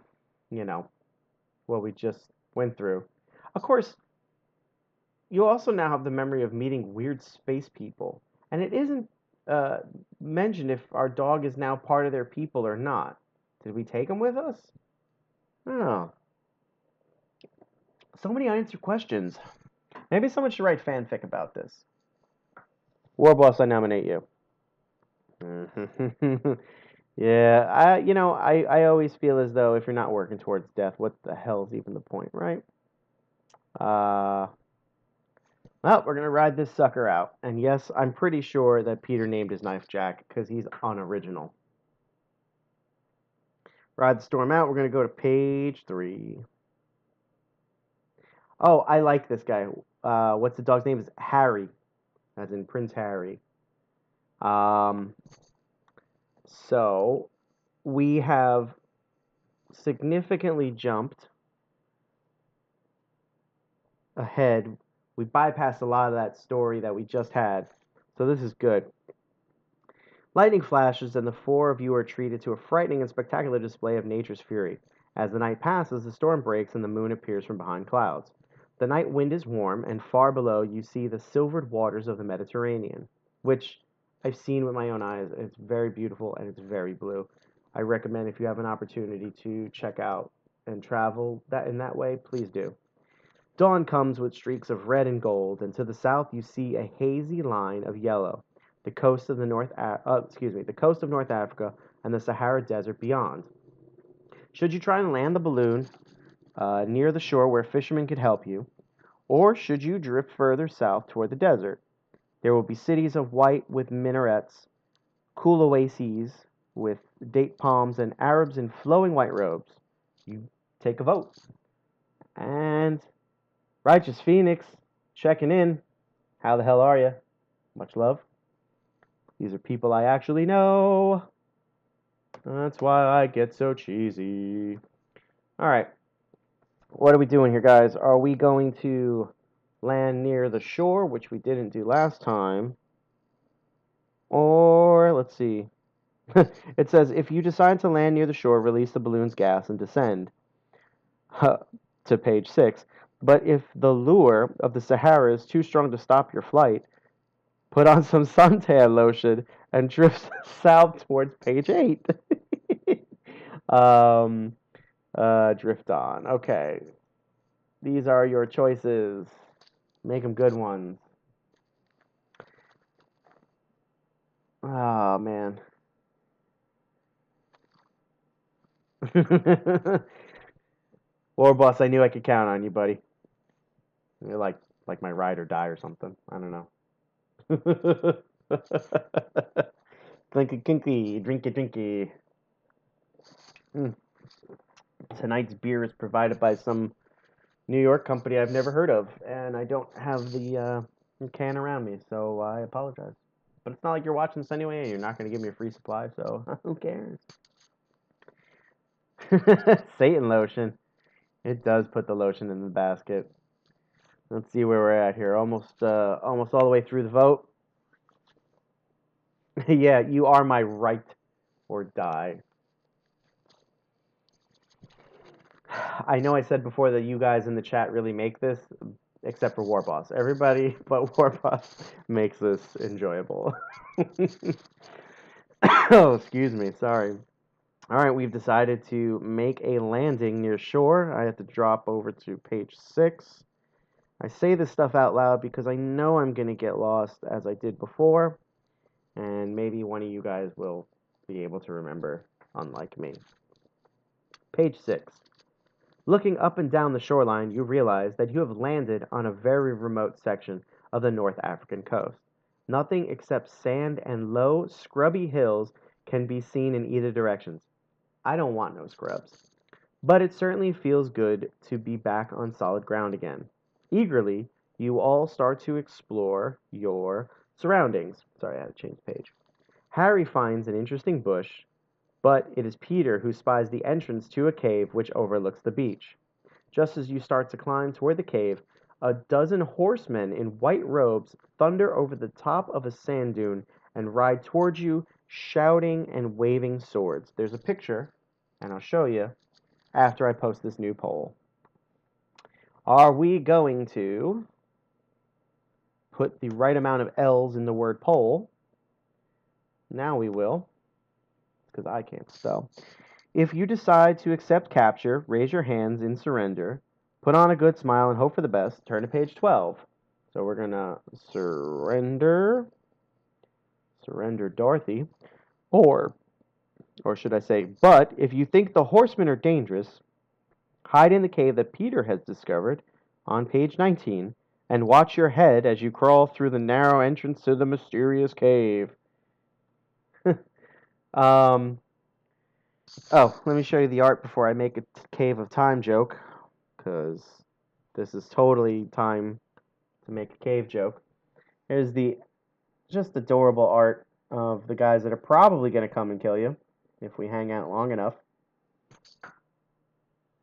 what we just went through. Of course, you also now have the memory of meeting weird space people. And it isn't mentioned if our dog is now part of their people or not. Did we take him with us? I don't know. So many unanswered questions. Maybe someone should write fanfic about this. War Boss, I nominate you. Yeah, I always feel as though if you're not working towards death, what the hell is even the point, right? Well, we're gonna ride this sucker out. And yes, I'm pretty sure that Peter named his knife Jack because he's unoriginal. Ride the storm out. We're gonna go to page 3. Oh, I like this guy. What's the dog's name? Is Harry, as in Prince Harry. Um, so we have significantly jumped ahead. We bypassed a lot of that story that we just had, so this is good. Lightning flashes, and the 4 of you are treated to a frightening and spectacular display of nature's fury. As the night passes, the storm breaks and the moon appears from behind clouds. The night wind is warm, and far below you see the silvered waters of the Mediterranean, which I've seen with my own eyes. It's very beautiful and it's very blue. I recommend if you have an opportunity to check out and travel that in that way, please do. Dawn comes with streaks of red and gold, and to the south you see a hazy line of yellow, the coast of the coast of North Africa and the Sahara Desert beyond. Should you try and land the balloon near the shore where fishermen could help you, or should you drift further south toward the desert? There will be cities of white with minarets, cool oases with date palms, and Arabs in flowing white robes. You take a vote. And Righteous Phoenix, checking in. How the hell are you? Much love. These are people I actually know. That's why I get so cheesy. Alright. What are we doing here, guys? Are we going to land near the shore, which we didn't do last time? Or, let's see. It says, if you decide to land near the shore, release the balloon's gas and descend. To page 6. But if the lure of the Sahara is too strong to stop your flight, put on some suntan lotion and drift south towards page 8. Drift on. Okay. These are your choices. Make them good ones. Oh, man. War Boss, I knew I could count on you, buddy. You're like my ride or die or something. I don't know. Clinky, clinky, drinky, drinky. Tonight's beer is provided by some New York company I've never heard of, and I don't have the can around me, so I apologize. But it's not like you're watching this anyway, and you're not going to give me a free supply, so who cares? Satan lotion. It does put the lotion in the basket. Let's see where we're at here. Almost all the way through the vote. Yeah, you are my right or die. I know I said before that you guys in the chat really make this, except for War Boss. Everybody but War Boss makes this enjoyable. Oh, excuse me. Sorry. All right, we've decided to make a landing near shore. I have to drop over to page 6. I say this stuff out loud because I know I'm going to get lost as I did before, and maybe one of you guys will be able to remember, unlike me. Page 6. Looking up and down the shoreline, you realize that you have landed on a very remote section of the North African coast. Nothing except sand and low, scrubby hills can be seen in either direction. I don't want no scrubs. But it certainly feels good to be back on solid ground again. Eagerly, you all start to explore your surroundings. Sorry, I had to change page. Harry finds an interesting bush, but it is Peter who spies the entrance to a cave which overlooks the beach. Just as you start to climb toward the cave, a dozen horsemen in white robes thunder over the top of a sand dune and ride towards you, shouting and waving swords. There's a picture, and I'll show you after I post this new poll. Are we going to put the right amount of L's in the word poll? Now we will, because I can't spell. If you decide to accept capture, raise your hands in surrender, put on a good smile, and hope for the best. Turn to page 12. So we're going to surrender Dorothy, or should I say, but if you think the horsemen are dangerous, hide in the cave that Peter has discovered on page 19 and watch your head as you crawl through the narrow entrance to the mysterious cave. um, Oh, let me show you the art before I make a Cave of Time joke, because this is totally time to make a cave joke. Here's the just adorable art of the guys that are probably going to come and kill you if we hang out long enough.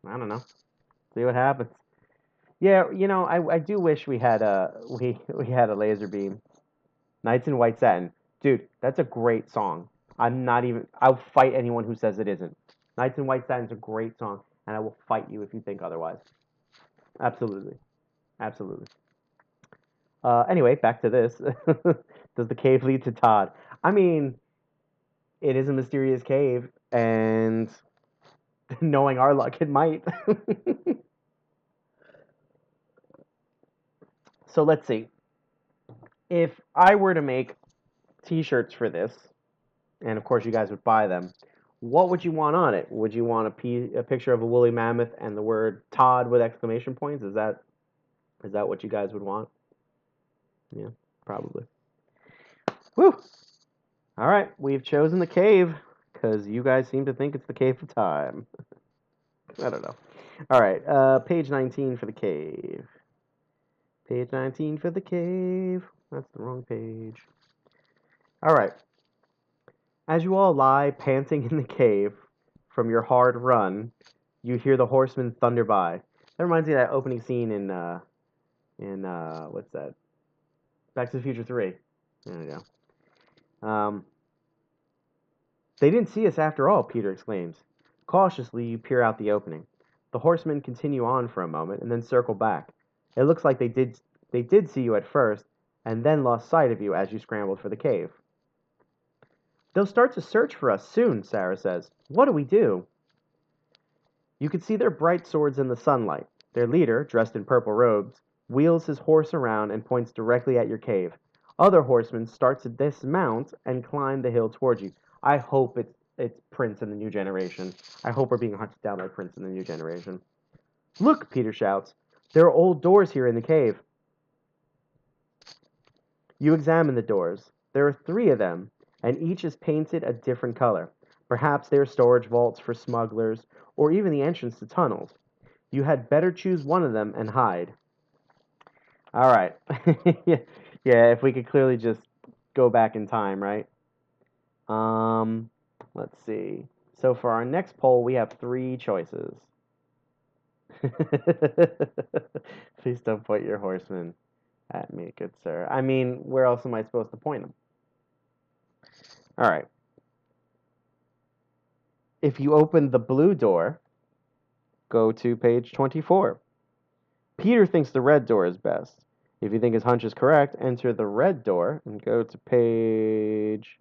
I don't know. See what happens. Yeah, you know, I do wish we had we had a laser beam. Nights in White Satin. Dude, that's a great song. I'll fight anyone who says it isn't. Nights in White Satin is a great song, and I will fight you if you think otherwise. Absolutely. Absolutely. Anyway, back to this. Does the cave lead to Todd? I mean, it is a mysterious cave, and knowing our luck, it might. So let's see. If I were to make t-shirts for this, and of course you guys would buy them, what would you want on it? Would you want a picture of a woolly mammoth and the word Todd with exclamation points? Is that what you guys would want? Yeah, probably. Woo! All right, we've chosen the cave because you guys seem to think it's the cave of time. I don't know. All right, page 19 for the cave. Page 19 for the cave. That's the wrong page. All right. As you all lie panting in the cave from your hard run, you hear the horsemen thunder by. That reminds me of that opening scene in what's that? Back to the Future 3. There we go. They didn't see us after all, Peter exclaims. Cautiously, you peer out the opening. The horsemen continue on for a moment and then circle back. It looks like they did see you at first and then lost sight of you as you scrambled for the cave. They'll start to search for us soon, Sarah says. What do we do? You can see their bright swords in the sunlight. Their leader, dressed in purple robes, wheels his horse around and points directly at your cave. Other horsemen start to dismount and climb the hill towards you. I hope it's Prince in the new generation. I hope we're being hunted down by Prince in the new generation. Look, Peter shouts. There are old doors here in the cave. You examine the doors. There are 3 of them, and each is painted a different color. Perhaps they are storage vaults for smugglers, or even the entrance to tunnels. You had better choose one of them and hide. All right. Yeah, if we could clearly just go back in time, right? Let's see. So for our next poll, we have 3 choices. Please don't point your horseman at me, good sir. I mean, where else am I supposed to point them? All right. If you open the blue door, go to page 24. Peter thinks the red door is best. If you think his hunch is correct, enter the red door and go to page...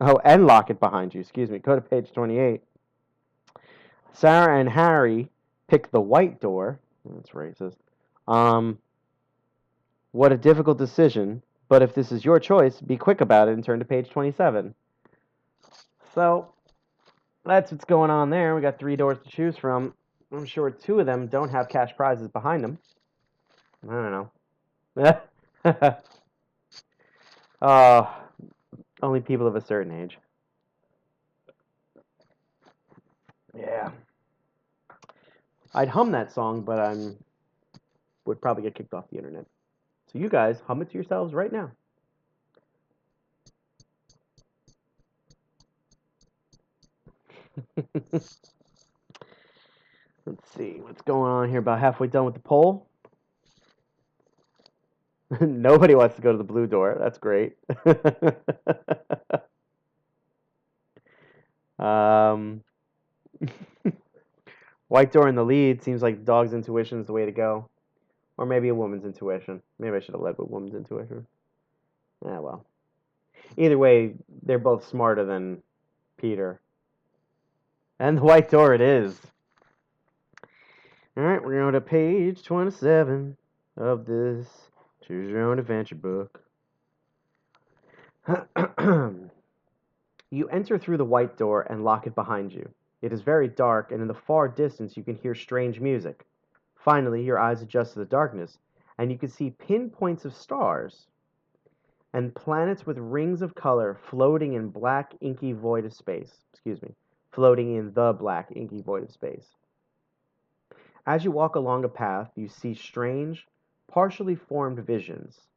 Oh, and lock it behind you. Excuse me. Go to page 28. Sarah and Harry pick the white door. That's racist. What a difficult decision. But if this is your choice, be quick about it and turn to page 27. So, that's what's going on there. We got 3 doors to choose from. I'm sure 2 of them don't have cash prizes behind them. I don't know. Oh, only people of a certain age. Yeah. I'd hum that song, but I would probably get kicked off the internet. So you guys, hum it to yourselves right now. Let's see what's going on here. About halfway done with the poll. Nobody wants to go to the blue door. That's great. um, white door in the lead. Seems like dog's intuition is the way to go. Or maybe a woman's intuition. Maybe I should have led with woman's intuition. Yeah, well. Either way, they're both smarter than Peter. And the white door it is. Alright, we're going to page 27 of this Choose Your Own Adventure book. You enter through the white door and lock it behind you. It is very dark, and in the far distance you can hear strange music. Finally, your eyes adjust to the darkness, and you can see pinpoints of stars and planets with rings of color floating in black, inky void of space. Excuse me. Floating in the black, inky void of space. As you walk along a path, you see strange, partially formed visions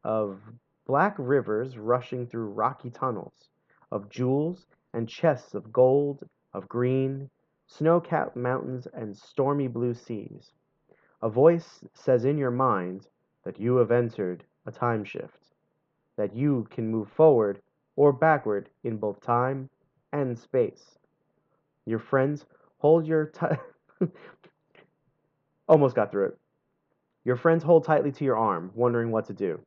of black rivers rushing through rocky tunnels, of jewels and chests of gold, of green, snow-capped mountains and stormy blue seas. A voice says in your mind that you have entered a time shift, that you can move forward or backward in both time and space. Your friends hold your almost got through it. Your friends hold tightly to your arm, wondering what to do.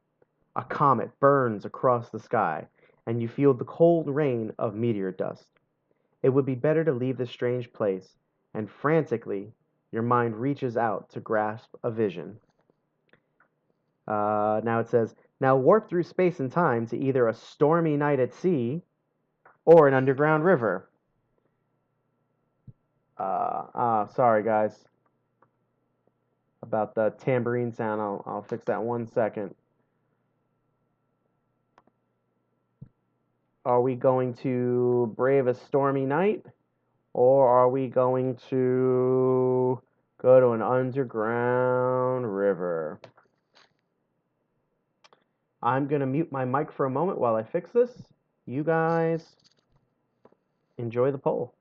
A comet burns across the sky, and you feel the cold rain of meteor dust. It would be better to leave this strange place, and frantically, your mind reaches out to grasp a vision. Now it says, now warp through space and time to either a stormy night at sea or an underground river. Sorry guys about the tambourine sound. I'll fix that 1 second. Are we going to brave a stormy night, or are we going to go to an underground river? I'm going to mute my mic for a moment while I fix this. You guys enjoy the poll.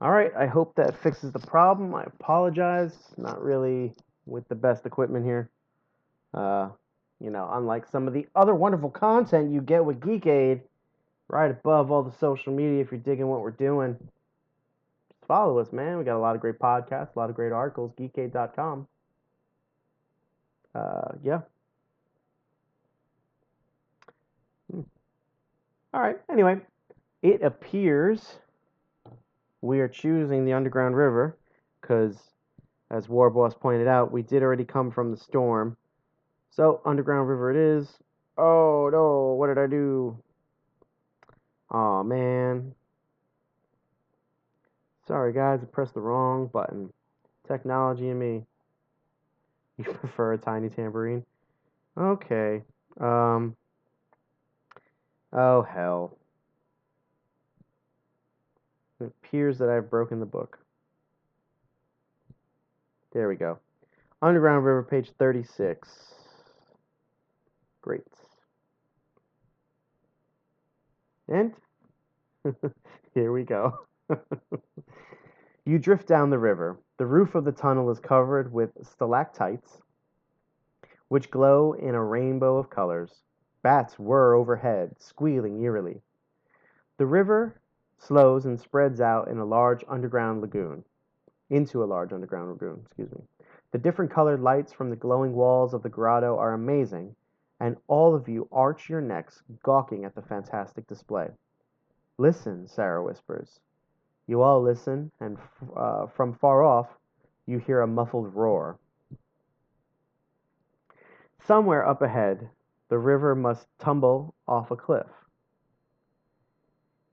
All right, I hope that fixes the problem. I apologize. Not really with the best equipment here. Uh, unlike some of the other wonderful content you get with Geekade, right above all the social media if you're digging what we're doing. Just follow us, man. We got a lot of great podcasts, a lot of great articles, geekade.com. Yeah. All right, anyway, it appears we are choosing the Underground River because As War Boss pointed out, we did already come from the storm. So, underground river it is. Oh no, what did I do? Aw, man. Sorry, guys, I pressed the wrong button. Technology and me. You prefer a tiny tambourine? Okay. Um. Oh, hell. It appears that I've broken the book. There we go. Underground River, page 36. Great. And here we go. You drift down the river. The roof of the tunnel is covered with stalactites, which glow in a rainbow of colors. Bats whir overhead, squealing eerily. The river slows and spreads out in a large underground lagoon. Into a large underground lagoon, excuse me. The different colored lights from the glowing walls of the grotto are amazing, and all of you arch your necks, gawking at the fantastic display. Listen, Sarah whispers. You all listen, and from far off, you hear a muffled roar. Somewhere up ahead, the river must tumble off a cliff.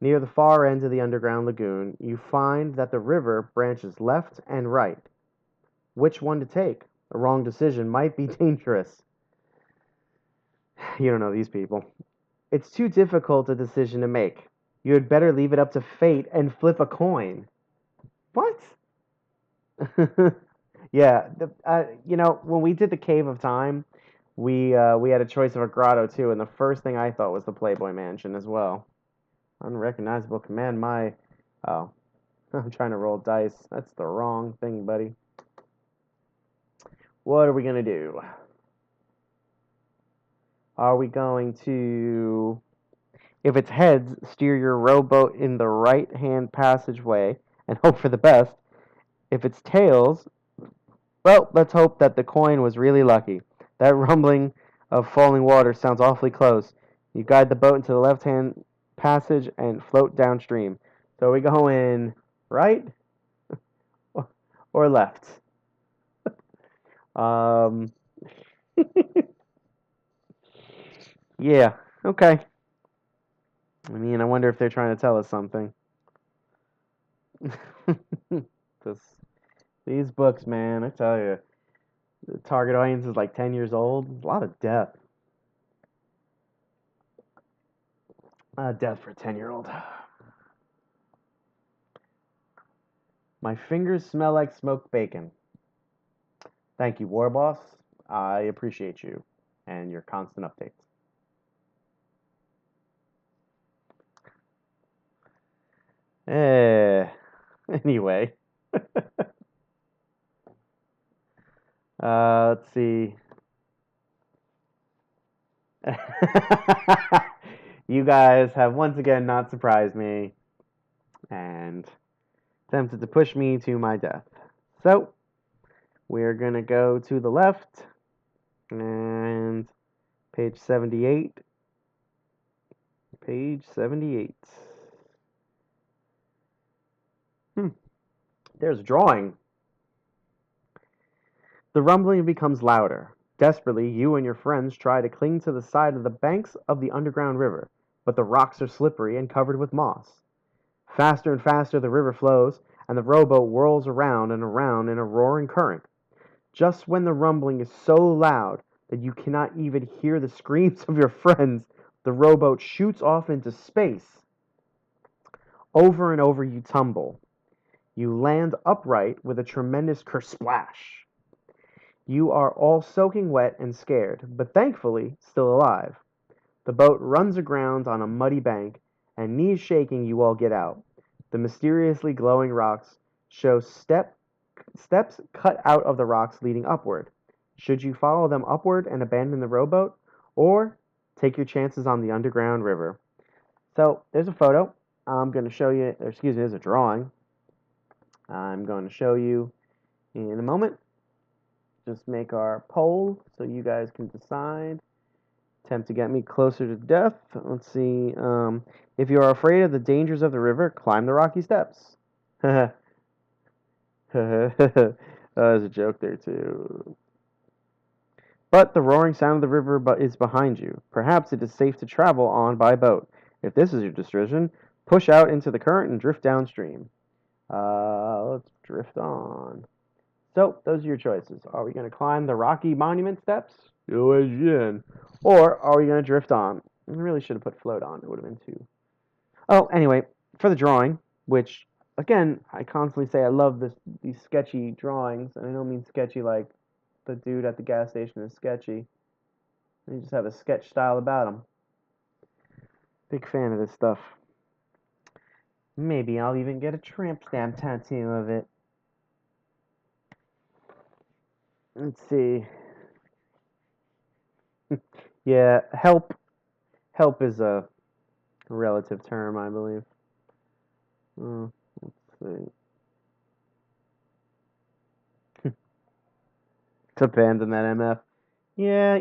Near the far end of the underground lagoon, you find that the river branches left and right. Which one to take? A wrong decision might be dangerous. You don't know these people. It's too difficult a decision to make. You had better leave it up to fate and flip a coin. What? Yeah, when we did the Cave of Time, we had a choice of a grotto too, and the first thing I thought was the Playboy Mansion as well. Unrecognizable command. Oh, I'm trying to roll dice. That's the wrong thing, buddy. What are we gonna do? Are we going to, if it's heads, steer your rowboat in the right-hand passageway and hope for the best? If it's tails, well, let's hope that the coin was really lucky. That rumbling of falling water sounds awfully close. You guide the boat into the left-hand passage and float downstream. So are we going right or left? Um, yeah, okay. I mean, I wonder if they're trying to tell us something. This, these books, man, I tell you, the target audience is like 10 years old. A lot of death. Death for a 10-year-old. My fingers smell like smoked bacon. Thank you, War Boss. I appreciate you and your constant updates. Eh, anyway. Let's see. You guys have once again not surprised me and attempted to push me to my death. So, we're going to go to the left and page 78. Page 78. There's a drawing. The rumbling becomes louder. Desperately, you and your friends try to cling to the side of the banks of the underground river, but the rocks are slippery and covered with moss. Faster and faster the river flows, and the rowboat whirls around and around in a roaring current. Just when the rumbling is so loud that you cannot even hear the screams of your friends, the rowboat shoots off into space. Over and over you tumble. You land upright with a tremendous kersplash. You are all soaking wet and scared, but thankfully still alive. The boat runs aground on a muddy bank, and knees shaking you all get out. The mysteriously glowing rocks show steps cut out of the rocks leading upward. Should you follow them upward and abandon the rowboat, or take your chances on the underground river? So there's a photo. I'm going to show you, there's a drawing. I'm going to show you in a moment. Just make our poll so you guys can decide. Attempt to get me closer to death. Let's see. If you are afraid of the dangers of the river, climb the rocky steps. There's a joke there too. But the roaring sound of the river is behind you. Perhaps it is safe to travel on by boat. If this is your decision, push out into the current and drift downstream. Let's drift on. So, those are your choices. Are we going to climb the rocky monument steps? Go again. Or are we going to drift on? I really should have put float on. It would have been too. Oh, anyway, for the drawing, which, again, I constantly say I love these sketchy drawings, and I don't mean sketchy like the dude at the gas station is sketchy. They just have a sketch style about them. Big fan of this stuff. Maybe I'll even get a tramp stamp tattoo of it. Let's see. Yeah, help. Help is a relative term, I believe. Let's see. To abandon that MF. Yeah,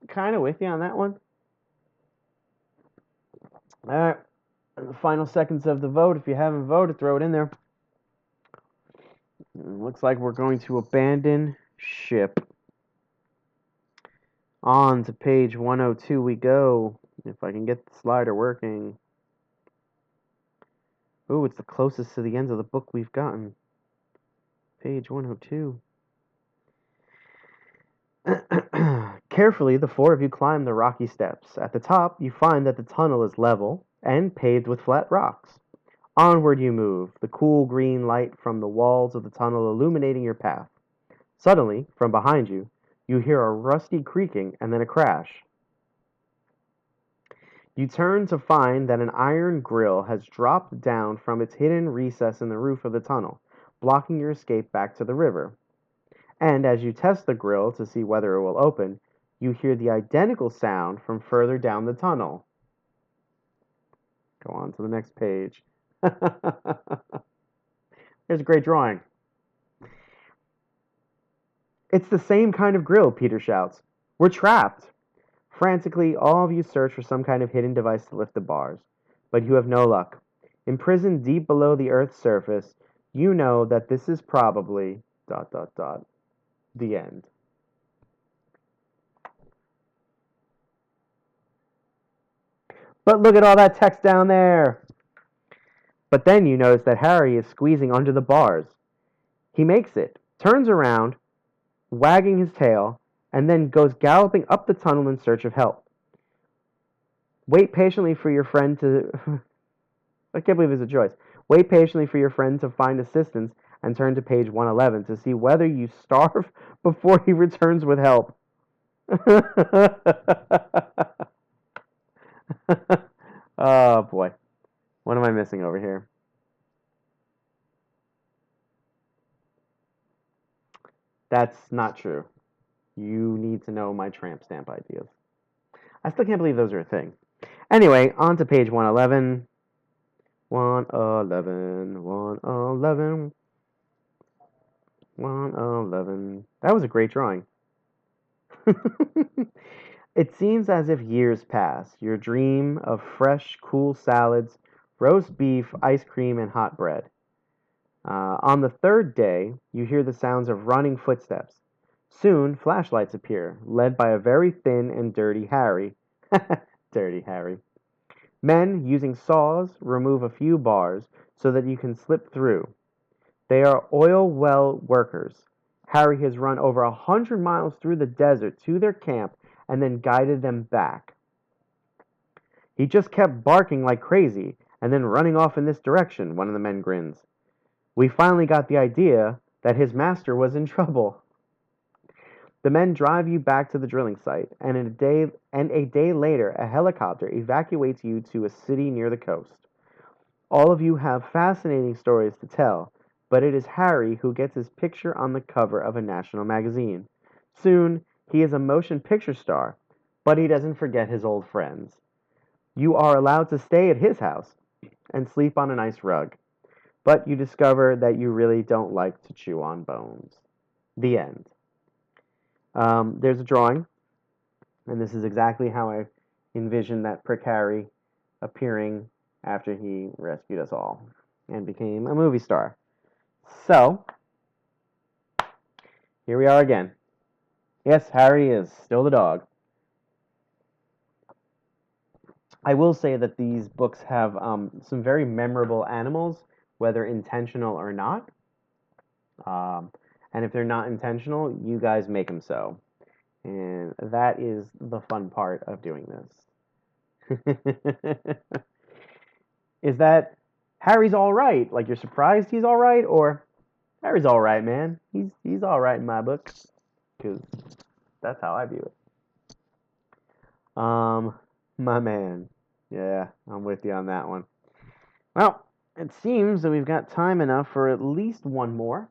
kind of with you on that one. All right. The final seconds of the vote. If you haven't voted, throw it in there. Looks like we're going to abandon ship. On to page 102 we go. If I can get the slider working. Ooh, it's the closest to the end of the book we've gotten. Page 102. Carefully, the four of you climb the rocky steps. At the top, you find that the tunnel is level and paved with flat rocks. Onward you move, the cool green light from the walls of the tunnel illuminating your path. Suddenly, from behind you, you hear a rusty creaking and then a crash. You turn to find that an iron grill has dropped down from its hidden recess in the roof of the tunnel, blocking your escape back to the river. And as you test the grill to see whether it will open, you hear the identical sound from further down the tunnel. Go on to the next page. There's a great drawing. It's the same kind of grill, Peter shouts. We're trapped. Frantically, all of you search for some kind of hidden device to lift the bars, but you have no luck. Imprisoned deep below the Earth's surface, you know that this is probably ... the end. But look at all that text down there! But then you notice that Harry is squeezing under the bars. He makes it, turns around, wagging his tail, and then goes galloping up the tunnel in search of help. Wait patiently for your friend to... I can't believe it's a choice. Wait patiently for your friend to find assistance and turn to page 111 to see whether you starve before he returns with help. Oh boy. What am I missing over here? That's not true. You need to know my tramp stamp ideas. I still can't believe those are a thing. Anyway, on to page 111. 111, 111, 111. That was a great drawing. It seems as if years pass. Your dream of fresh, cool salads, roast beef, ice cream, and hot bread. On the third day, you hear the sounds of running footsteps. Soon, flashlights appear, led by a very thin and dirty Harry. Dirty Harry. Men, using saws, remove a few bars so that you can slip through. They are oil well workers. Harry has run over 100 miles through the desert to their camp and then guided them back. He just kept barking like crazy and then running off in this direction, one of the men grins. We finally got the idea that his master was in trouble. The men drive you back to the drilling site, and a day later, a helicopter evacuates you to a city near the coast. All of you have fascinating stories to tell, but it is Harry who gets his picture on the cover of a national magazine. Soon, he is a motion picture star, but he doesn't forget his old friends. You are allowed to stay at his house and sleep on a nice rug, but you discover that you really don't like to chew on bones. The end. There's a drawing, and this is exactly how I envisioned that prick Harry appearing after he rescued us all and became a movie star. So, Here we are again. Yes, Harry is still the dog. I will say that these books have some very memorable animals, whether intentional or not. Um, and if they're not intentional, you guys make them so. And that is the fun part of doing this. Is that Harry's all right? Like you're surprised he's all right, or Harry's all right, man. He's all right in my book, because that's how I view it. My man. Yeah, I'm with you on that one. Well, it seems that we've got time enough for at least one more.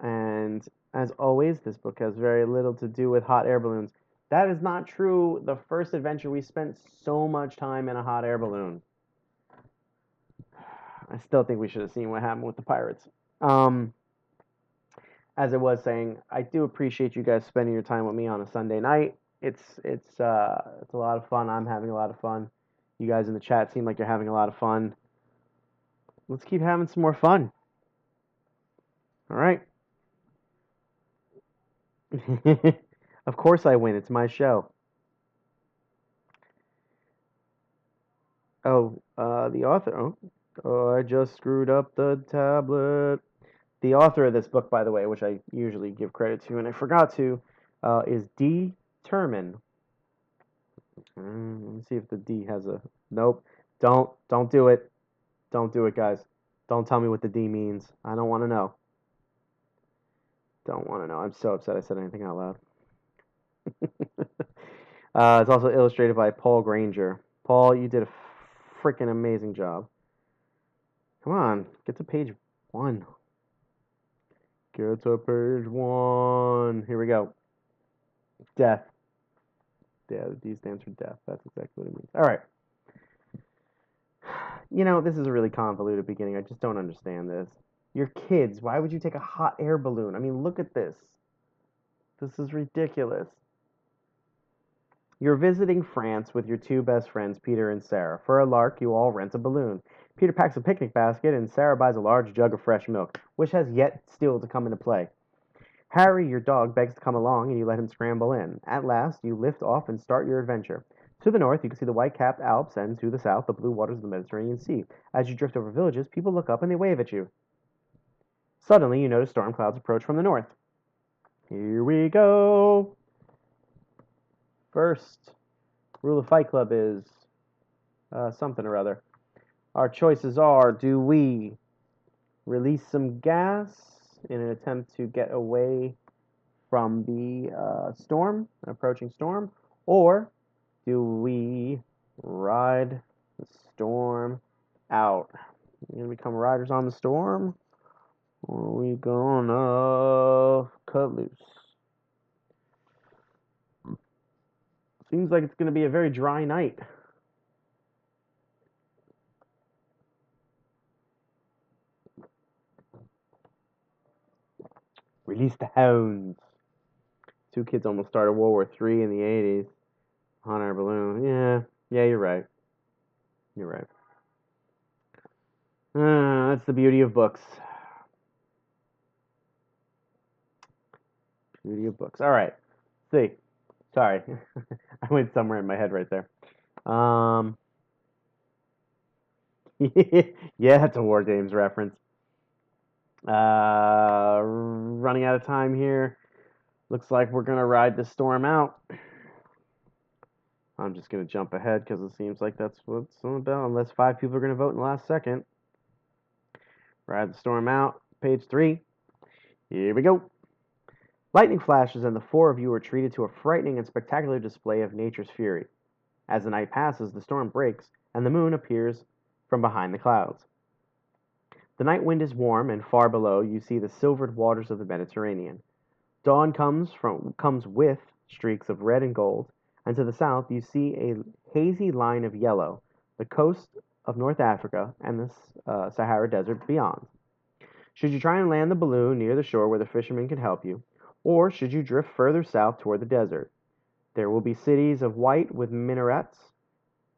And as always, this book has very little to do with hot air balloons. That is not true. The first adventure, we spent so much time in a hot air balloon. I still think we should have seen what happened with the pirates. Um, as I was saying, I do appreciate you guys spending your time with me on a Sunday night. It's a lot of fun. I'm having a lot of fun. You guys in the chat seem like you're having a lot of fun. Let's keep having some more fun. All right. Of course I win. It's my show. Oh, the author. Oh, I just screwed up the tablet. The author of this book, by the way, which I usually give credit to, and I forgot to, is D. Terman. Let me see if the D has a. Nope. Don't do it. Don't do it, guys. Don't tell me what the D means. I don't want to know. Don't want to know. I'm so upset I said anything out loud. It's also illustrated by Paul Granger. Paul, you did a freaking amazing job. Come on, get to page 1. Get to page 1. Here we go. Death. Yeah, the D stands for death. That's exactly what it means. All right. You know, this is a really convoluted beginning. I just don't understand this. You're kids. Why would you take a hot air balloon? I mean, look at this. This is ridiculous. You're visiting France with your 2 best friends, Peter and Sarah. For a lark, you all rent a balloon. Peter packs a picnic basket, and Sarah buys a large jug of fresh milk, which has yet still to come into play. Harry, your dog, begs to come along, and you let him scramble in. At last, you lift off and start your adventure. To the north, you can see the white-capped Alps, and to the south, the blue waters of the Mediterranean Sea. As you drift over villages, people look up and they wave at you. Suddenly, you notice storm clouds approach from the north. Here we go. First rule of Fight Club is something or other. Our choices are, do we release some gas in an attempt to get away from the approaching storm, or do we ride the storm out? We're going to become riders on the storm, or are we going to cut loose? Seems like it's going to be a very dry night. Release the hounds. 2 kids almost started World War III in the 80s. Hot air balloon. Yeah, you're right. You're right. That's the beauty of books. Beauty of books. All right. See. Sorry. I went somewhere in my head right there. Yeah, it's a War Games reference. Running out of time here. Looks like we're going to ride the storm out. I'm just going to jump ahead because it seems like that's what it's all about, unless 5 people are going to vote in the last second. Ride the storm out. Page 3. Here we go. Lightning flashes, and the 4 of you are treated to a frightening and spectacular display of nature's fury. As the night passes, the storm breaks, and the moon appears from behind the clouds. The night wind is warm, and far below you see the silvered waters of the Mediterranean. Dawn comes with streaks of red and gold, and to the south you see a hazy line of yellow, the coast of North Africa and the Sahara Desert beyond. Should you try and land the balloon near the shore where the fishermen can help you, or should you drift further south toward the desert? There will be cities of white with minarets,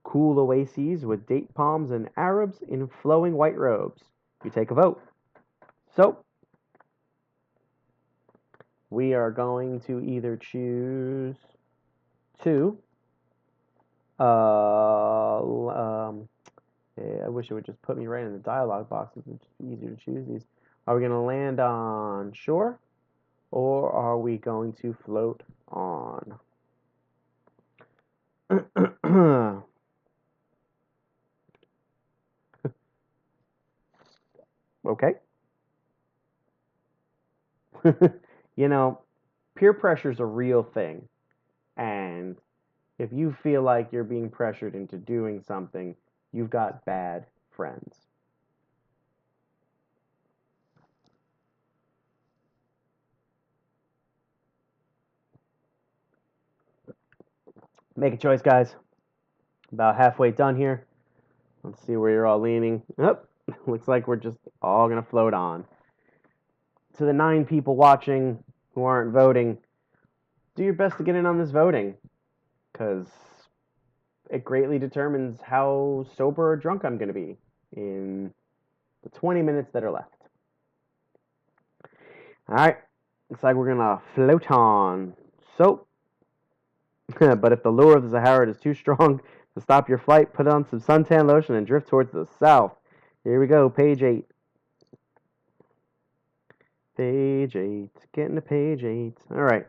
cool oases with date palms, and Arabs in flowing white robes. You take a vote. So, we are going to either choose to, I wish it would just put me right in the dialogue box. It's just easier to choose these. Are we going to land on shore, or are we going to float on? Okay. You know, peer pressure is a real thing. And if you feel like you're being pressured into doing something, you've got bad friends. Make a choice, guys. About halfway done here. Let's see where you're all leaning. Yep. Looks like we're just all going to float on. To the 9 people watching who aren't voting, do your best to get in on this voting because it greatly determines how sober or drunk I'm going to be in the 20 minutes that are left. All right. Looks like we're going to float on. So, but if the lure of the Sahara is too strong to stop your flight, put on some suntan lotion and drift towards the south. Here we go, page 8. Page 8. Getting to page 8. All right.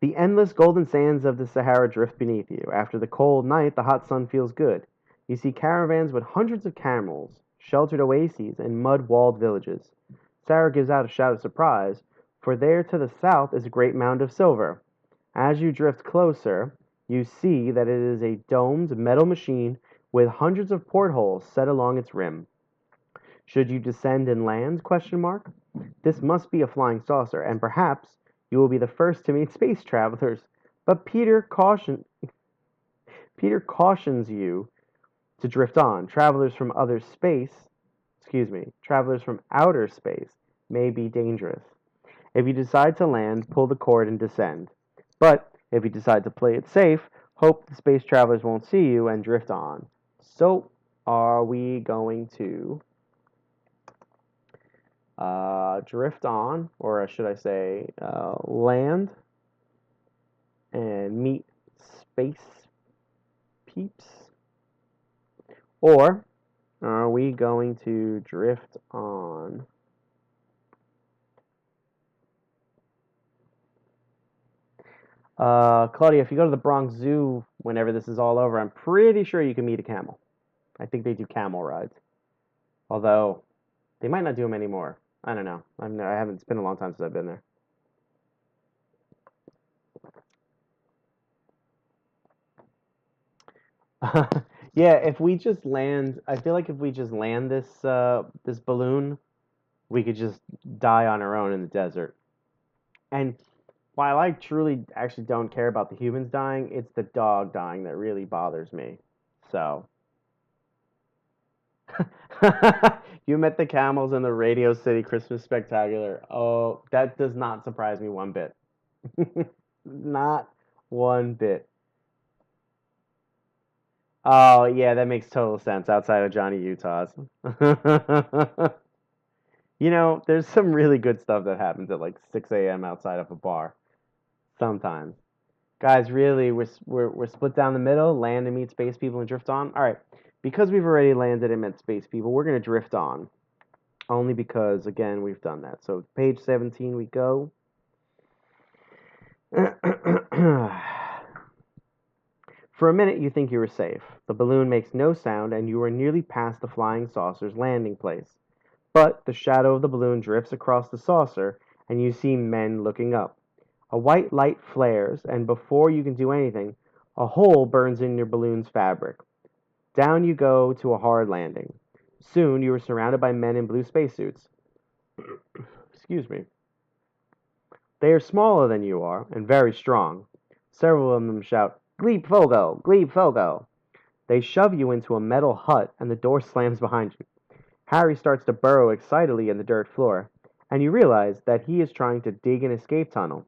The endless golden sands of the Sahara drift beneath you. After the cold night, the hot sun feels good. You see caravans with hundreds of camels, sheltered oases, and mud-walled villages. Sarah gives out a shout of surprise, for there to the south is a great mound of silver. As you drift closer, you see that it is a domed metal machine with hundreds of portholes set along its rim. Should you descend and land? Question mark. This must be a flying saucer, and perhaps you will be the first to meet space travelers. But Peter cautions you to drift on. Travelers from outer space may be dangerous. If you decide to land, pull the cord and descend. But if you decide to play it safe, hope the space travelers won't see you and drift on. So, are we going to drift on, or should I say, land and meet space peeps? Or are we going to drift on? Claudia, if you go to the Bronx Zoo whenever this is all over, I'm pretty sure you can meet a camel. I think they do camel rides. Although, they might not do them anymore. I don't know. I haven't. It's been a long time since I've been there. Yeah, if we just land, I feel like if we just land this balloon, we could just die on our own in the desert. And while I truly actually don't care about the humans dying, it's the dog dying that really bothers me. So, you met the camels in the Radio City Christmas Spectacular. Oh, that does not surprise me one bit. Not one bit. Oh, yeah, that makes total sense outside of Johnny Utah's. There's some really good stuff that happens at like 6 a.m. outside of a bar. Sometimes. Guys, really, we're split down the middle, land and meet space people and drift on. All right, because we've already landed and met space people, we're going to drift on. Only because, again, we've done that. So, page 17 we go. For a minute, you think you are safe. The balloon makes no sound, and you are nearly past the flying saucer's landing place. But the shadow of the balloon drifts across the saucer, and you see men looking up. A white light flares, and before you can do anything, a hole burns in your balloon's fabric. Down you go to a hard landing. Soon you are surrounded by men in blue spacesuits. Excuse me. They are smaller than you are, and very strong. Several of them shout, "Gleep Fogo! Gleep Fogo!" They shove you into a metal hut, and the door slams behind you. Harry starts to burrow excitedly in the dirt floor, and you realize that he is trying to dig an escape tunnel.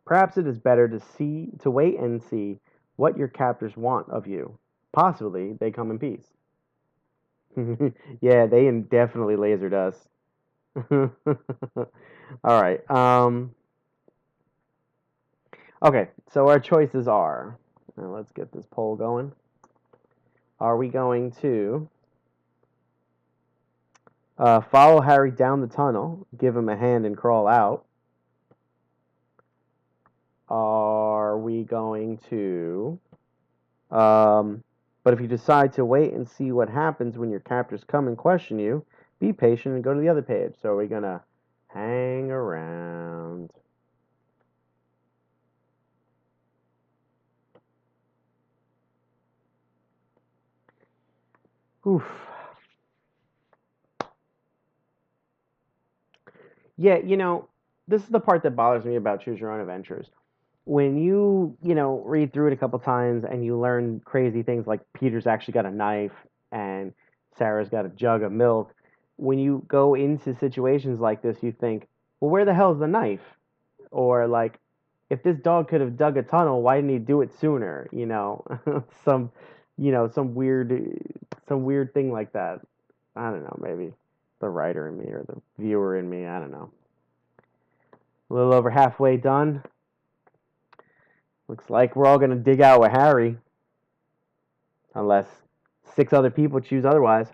Perhaps it is better to wait and see what your captors want of you. Possibly they come in peace. Yeah, they definitely lasered us. All right. Okay, so our choices are. Now let's get this poll going. Are we going to follow Harry down the tunnel, give him a hand, and crawl out? Are we going to but if you decide to wait and see what happens when your captors come and question you, be patient and go to the other page. So we're gonna hang around. Oof. Yeah, this is the part that bothers me about Choose Your Own Adventures. When you read through it a couple times and you learn crazy things like Peter's actually got a knife and Sarah's got a jug of milk, when you go into situations like this, you think, well, where the hell's the knife? Or like, if this dog could have dug a tunnel, why didn't he do it sooner? Some, some weird thing like that. I don't know, maybe the writer in me or the viewer in me. I don't know. A little over halfway done. Looks like we're all gonna dig out with Harry, unless 6 other people choose otherwise.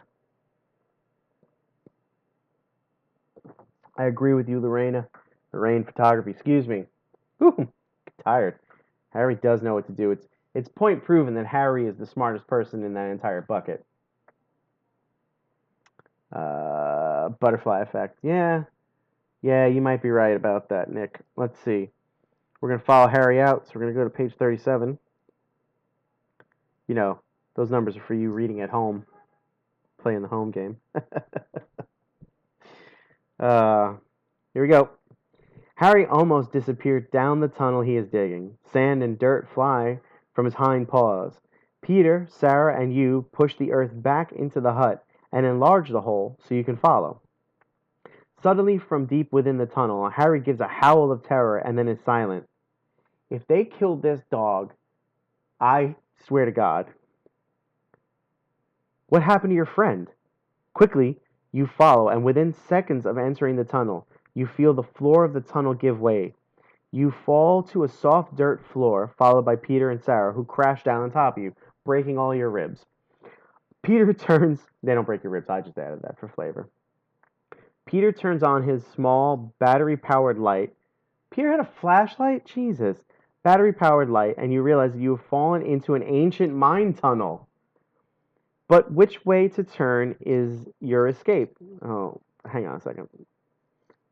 I agree with you, Lorena. Lorraine Photography. Excuse me. Whew, tired. Harry does know what to do. It's point proven that Harry is the smartest person in that entire bucket. Butterfly effect. Yeah, you might be right about that, Nick. Let's see. We're gonna follow Harry out, so we're gonna go to page 37. You know, those numbers are for you reading at home, playing the home game. uh, Here we go. Harry almost disappeared down the tunnel he is digging. Sand and dirt fly from his hind paws. Peter, Sarah, and you push the earth back into the hut and enlarge the hole so you can follow. Suddenly, from deep within the tunnel, Harry gives a howl of terror and then is silent. If they killed this dog, I swear to God. What happened to your friend? Quickly, you follow, and within seconds of entering the tunnel, you feel the floor of the tunnel give way. You fall to a soft dirt floor, followed by Peter and Sarah, who crash down on top of you, breaking all your ribs. Peter turns. They don't break your ribs, I just added that for flavor. Peter turns on his small battery powered light. Peter had a flashlight? Jesus. Battery powered light, and you realize that you have fallen into an ancient mine tunnel. But which way to turn is your escape? Oh, hang on a second.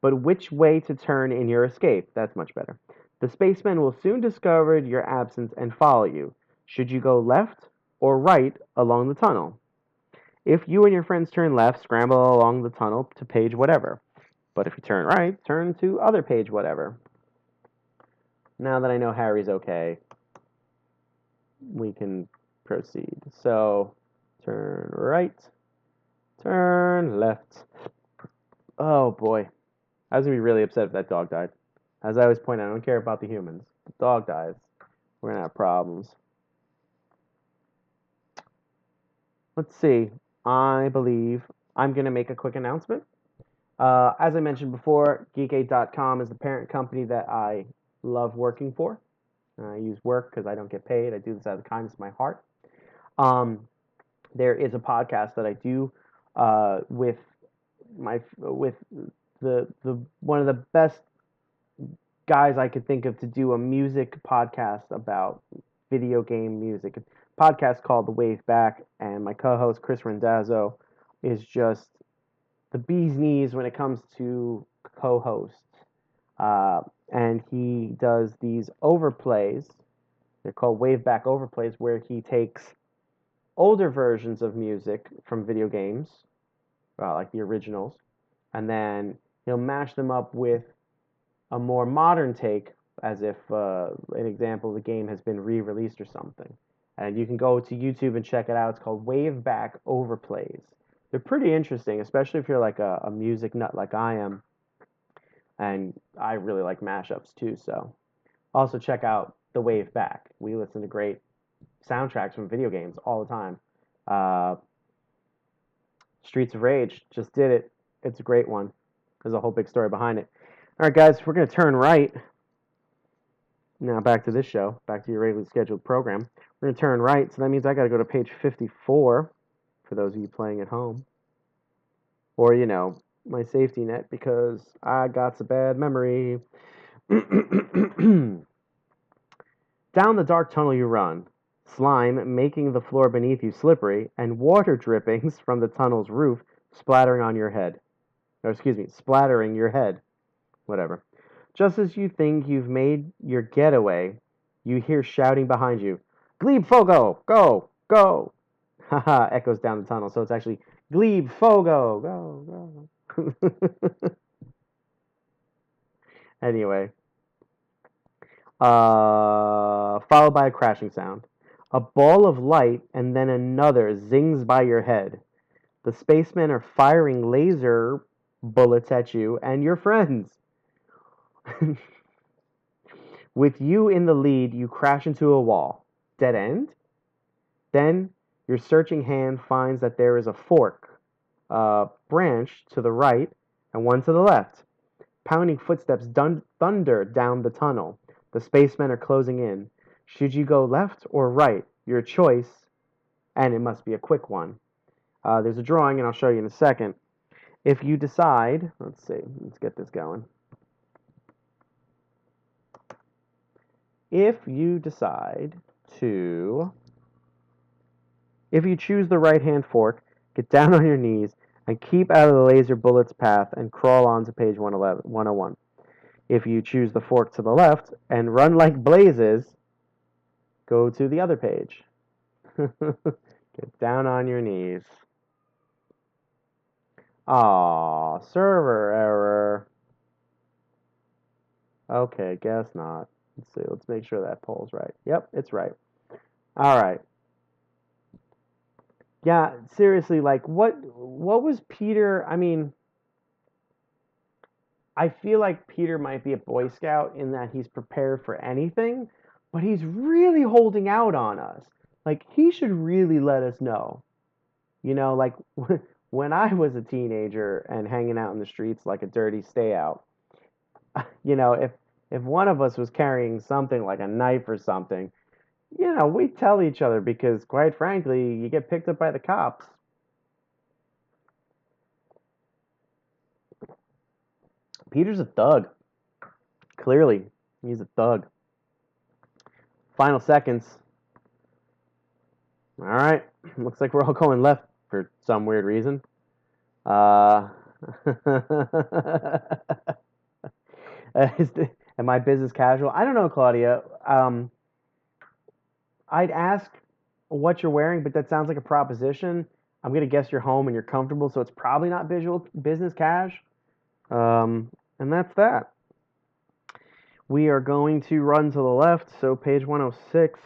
But which way to turn in your escape? That's much better. The spacemen will soon discover your absence and follow you. Should you go left or right along the tunnel? If you and your friends turn left, scramble along the tunnel to page whatever. But if you turn right, turn to other page whatever. Now that I know Harry's okay, we can proceed. So, turn right, turn left. Oh boy. I was going to be really upset if that dog died. As I always point out, I don't care about the humans. The dog dies, we're going to have problems. Let's see. I believe I'm going to make a quick announcement. As I mentioned before, Geekade.com is the parent company that I love working for. I use work because I don't get paid. I do this out of the kindness of my heart. There is a podcast that I do with the one of the best guys I could think of to do a music podcast about video game music. A podcast called The Wave Back, and my co-host Chris Rendazzo is just the bee's knees when it comes to co-hosts. And he does these overplays. They're called Wave Back overplays, where he takes older versions of music from video games, like the originals, and then he'll mash them up with a more modern take, as if an example the game has been re-released or something. And you can go to YouTube and check it out. It's called Wave Back Overplays. They're pretty interesting, especially if you're like a music nut like I am. And I really like mashups too, so also check out The Wave Back. We listen to great soundtracks from video games all the time. Streets of Rage just did it. It's a great one. There's a whole big story behind it. All right, guys, we're going to turn right. Now back to this show, back to your regularly scheduled program. We're going to turn right, so that means I got to go to page 54 for those of you playing at home. Or, my safety net because I got a bad memory. Down the dark tunnel you run, slime making the floor beneath you slippery, and water drippings from the tunnel's roof splattering on your head. Or, excuse me, splattering your head. Whatever. Just as you think you've made your getaway, you hear shouting behind you. Glebe Fogo! Go! Go! Haha, echoes down the tunnel. So it's actually Glebe Fogo! Go! Go! Anyway. Followed by a crashing sound. A ball of light and then another zings by your head. The spacemen are firing laser bullets at you and your friends. With you in the lead, you crash into a wall. Dead end? Then your searching hand finds that there is a fork, branch to the right and one to the left. Pounding footsteps thunder down the tunnel. The spacemen are closing in. Should you go left or right? Your choice, and it must be a quick one. There's a drawing, and I'll show you in a second. If you decide, let's get this going. If you choose the right-hand fork, get down on your knees and keep out of the laser bullet's path and crawl on to page 101. If you choose the fork to the left and run like blazes, go to the other page. Get down on your knees. Aw, server error. Okay, guess not. Let's see. Let's make sure that poll's right. Yep, it's right. All right. Yeah, seriously, like what was Peter? I mean, I feel like Peter might be a Boy Scout in that he's prepared for anything, but he's really holding out on us. Like he should really let us know. Like when I was a teenager and hanging out in the streets like a dirty stay out, if one of us was carrying something like a knife or something, we tell each other because, quite frankly, you get picked up by the cops. Peter's a thug. Clearly, he's a thug. Final seconds. All right. Looks like we're all going left for some weird reason. Am I business casual? I don't know, Claudia. I'd ask what you're wearing, but that sounds like a proposition. I'm going to guess you're home and you're comfortable, so it's probably not business cash. And that's that. We are going to run to the left, so page 106.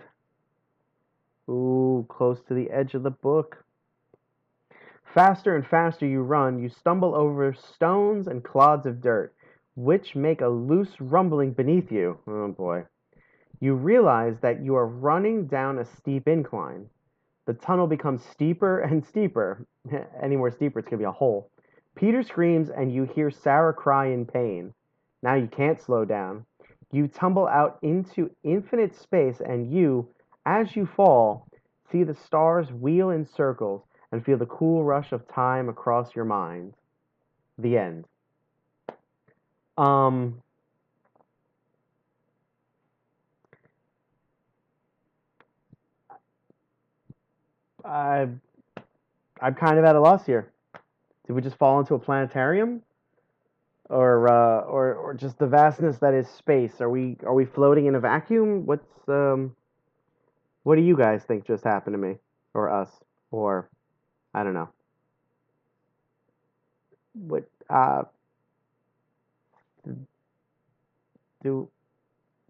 Ooh, close to the edge of the book. Faster and faster you run, you stumble over stones and clods of dirt, which make a loose rumbling beneath you. Oh boy. You realize that you are running down a steep incline. The tunnel becomes steeper and steeper. Any more steeper, it's going to be a hole. Peter screams and you hear Sarah cry in pain. Now you can't slow down. You tumble out into infinite space and you, as you fall, see the stars wheel in circles and feel the cool rush of time across your mind. The end. I'm kind of at a loss here. Did we just fall into a planetarium, or just the vastness that is space? Are we floating in a vacuum? What do you guys think just happened to me, or us, or I don't know. What do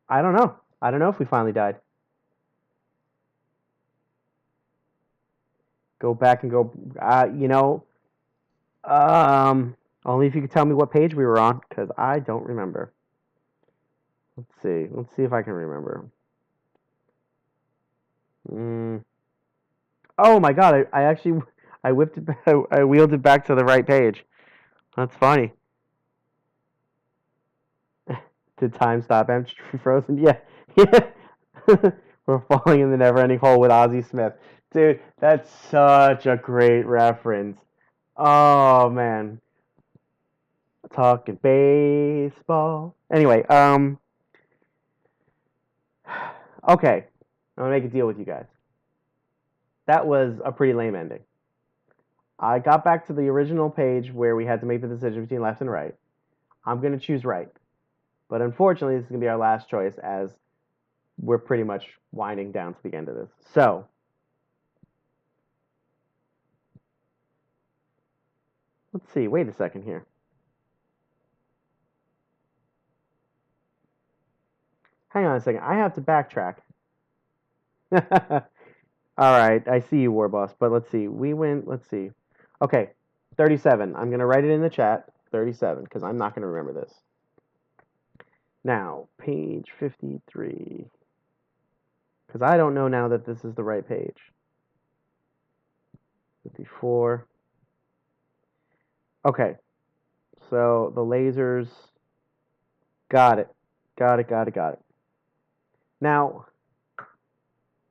I don't know. I don't know if we finally died. Go back and go. Only if you could tell me what page we were on, because I don't remember. Let's see. Let's see if I can remember. Oh my God! I actually I whipped it. I wheeled it back to the right page. That's funny. Did time stop? Am I frozen? Yeah. Yeah. We're falling in the never-ending hole with Ozzie Smith. Dude, that's such a great reference. Oh man. Talking baseball. Anyway, okay. I'm gonna make a deal with you guys. That was a pretty lame ending. I got back to the original page where we had to make the decision between left and right. I'm gonna choose right. But unfortunately, this is gonna be our last choice as we're pretty much winding down to the end of this. So, let's see. Wait a second here. Hang on a second. I have to backtrack. All right, I see you, War Boss. But let's see. We went. Let's see. Okay, 37. I'm gonna write it in the chat. 37, because I'm not gonna remember this. Now, page 53. Because I don't know now that this is the right page. 54. Okay, so the lasers. Got it. Got it. Got it. Got it. Now,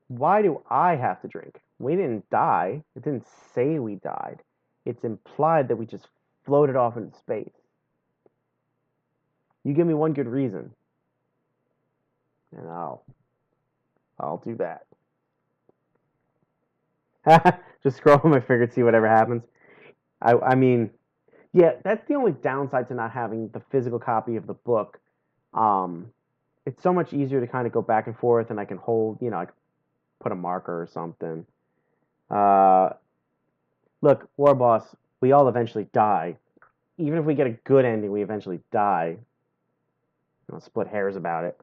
why do I have to drink? We didn't die. It didn't say we died. It's implied that we just floated off into space. You give me one good reason, and I'll do that. Just scroll my finger to see whatever happens. I mean, yeah, that's the only downside to not having the physical copy of the book. Um, it's so much easier to kind of go back and forth, and I can hold, I can put a marker or something. Uh, Look, War Boss, we all eventually die. Even if we get a good ending, we eventually die. I'll split hairs about it.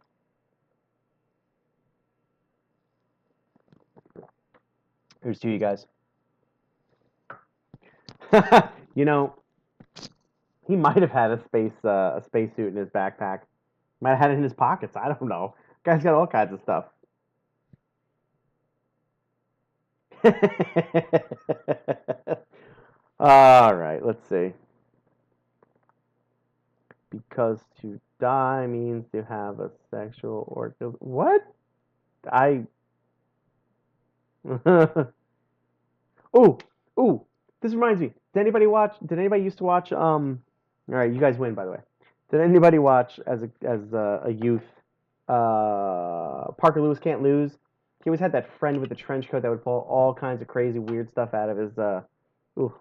Here's to you guys. You know, he might have had a spacesuit in his backpack. Might have had it in his pockets. I don't know. Guy's got all kinds of stuff. All right, let's see. Because to die means to have a sexual orgasm. What? I. Oh, oh. This reminds me. Did anybody watch? Did anybody used to watch? All right, you guys win, by the way. Did anybody watch as a youth? Parker Lewis Can't Lose. He always had that friend with the trench coat that would pull all kinds of crazy, weird stuff out of his ooh,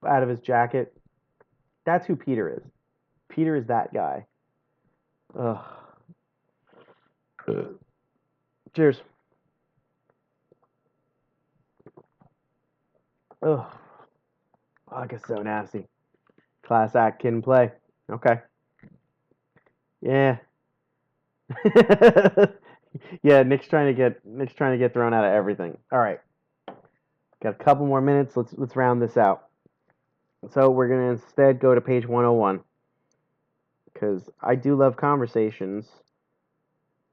out of his jacket. That's who Peter is. Peter is that guy. Ugh. Cheers. Ugh. Vodka's so nasty. Class act, kid and play. Okay. Yeah. Yeah, Nick's trying to get thrown out of everything. All right. Got a couple more minutes. Let's round this out. So we're gonna instead go to page 101 because I do love conversations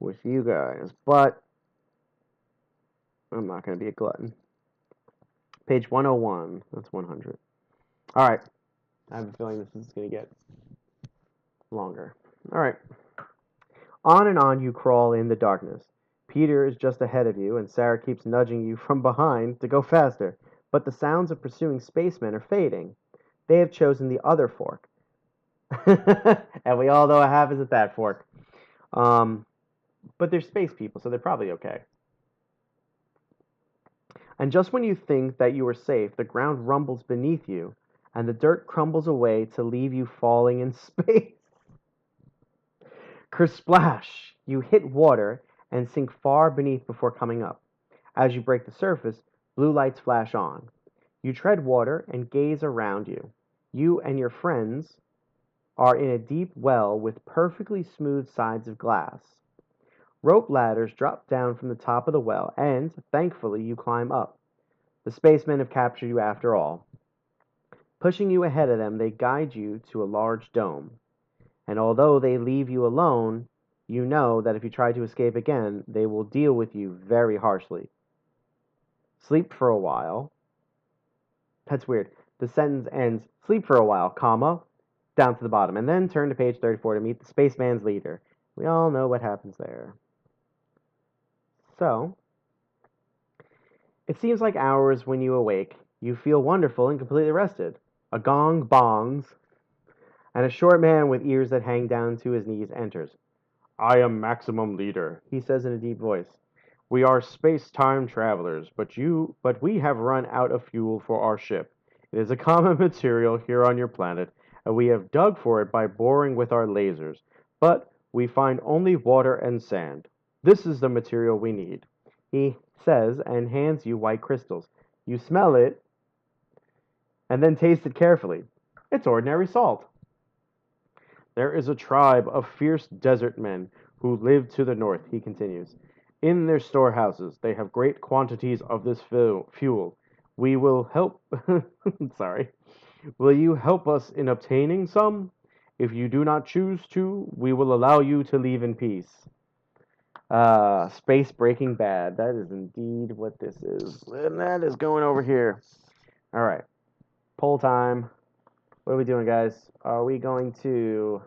with you guys, but I'm not gonna be a glutton. Page 101. That's 100. All right. I have a feeling this is gonna get longer. All right. On and on you crawl in the darkness. Peter is just ahead of you, and Sarah keeps nudging you from behind to go faster. But the sounds of pursuing spacemen are fading. They have chosen the other fork. And we all know what happens at that fork. But they're space people, so they're probably okay. And just when you think that you are safe, the ground rumbles beneath you, and the dirt crumbles away to leave you falling in space. Kersplash! You hit water and sink far beneath before coming up. As you break the surface, blue lights flash on. You tread water and gaze around you. You and your friends are in a deep well with perfectly smooth sides of glass. Rope ladders drop down from the top of the well, and, thankfully, you climb up. The spacemen have captured you after all. Pushing you ahead of them, they guide you to a large dome. And although they leave you alone, you know that if you try to escape again, they will deal with you very harshly. Sleep for a while. That's weird. The sentence ends, sleep for a while, comma, down to the bottom, and then turn to page 34 to meet the spaceman's leader. We all know what happens there. So, it seems like hours when you awake. You feel wonderful and completely rested. A gong bongs, and a short man with ears that hang down to his knees enters. I am Maximum Leader, he says in a deep voice. We are space-time travelers, but we have run out of fuel for our ship. It is a common material here on your planet, and we have dug for it by boring with our lasers. But we find only water and sand. This is the material we need. He says and hands you white crystals. You smell it and then taste it carefully. It's ordinary salt. There is a tribe of fierce desert men who live to the north, he continues. In their storehouses, they have great quantities of this fuel. We will help. Sorry. Will you help us in obtaining some? If you do not choose to, we will allow you to leave in peace. Space Breaking Bad. That is indeed what this is. And that is going over here. All right. Poll time. What are we doing, guys? Are we going to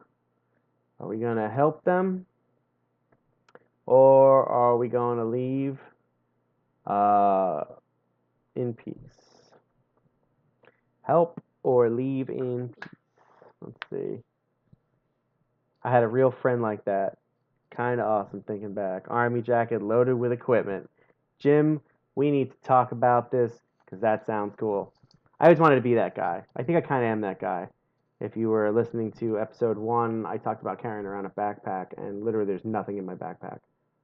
help them? Or are we going to leave uh, in peace? Help or leave in peace? Let's see. I had a real friend like that. Kind of awesome thinking back. Army jacket loaded with equipment. Jim, we need to talk about this because that sounds cool. I always wanted to be that guy. I think I kind of am that guy. If you were listening to episode 1, I talked about carrying around a backpack, and literally there's nothing in my backpack.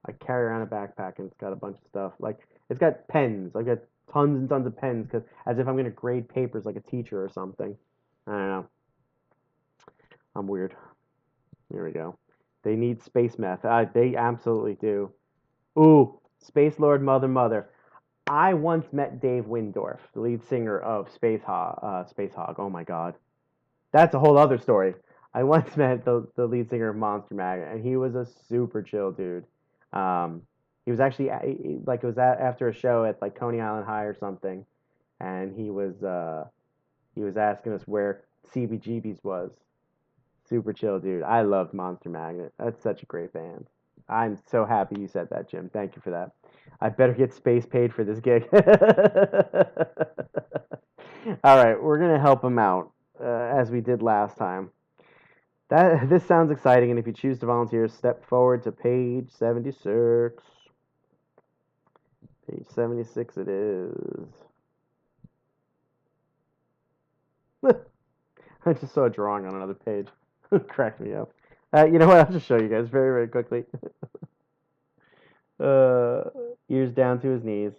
I carry around a backpack, and it's got a bunch of stuff. Like, it's got pens. I got tons and tons of pens, cause, as if I'm going to grade papers like a teacher or something. I don't know. I'm weird. Here we go. They need space meth. They absolutely do. Ooh, Space Lord Mother. I once met Dave Windorf, the lead singer of Space Hog. Oh my God. That's a whole other story. I once met the lead singer of Monster Magnet, and he was a super chill dude. Um, he was actually like it was after a show at like Coney Island High or something, and he was asking us where CBGB's was. Super chill dude. I loved Monster Magnet. That's such a great band. I'm so happy you said that, Jim. Thank you for that. I better get space paid for this gig. All right, we're gonna help him out as we did last time. This sounds exciting, and if you choose to volunteer, step forward to page 76. Page 76 it is. I just saw a drawing on another page. Cracked me up. You know what? I'll just show you guys very, very quickly. uh, Ears down to his knees.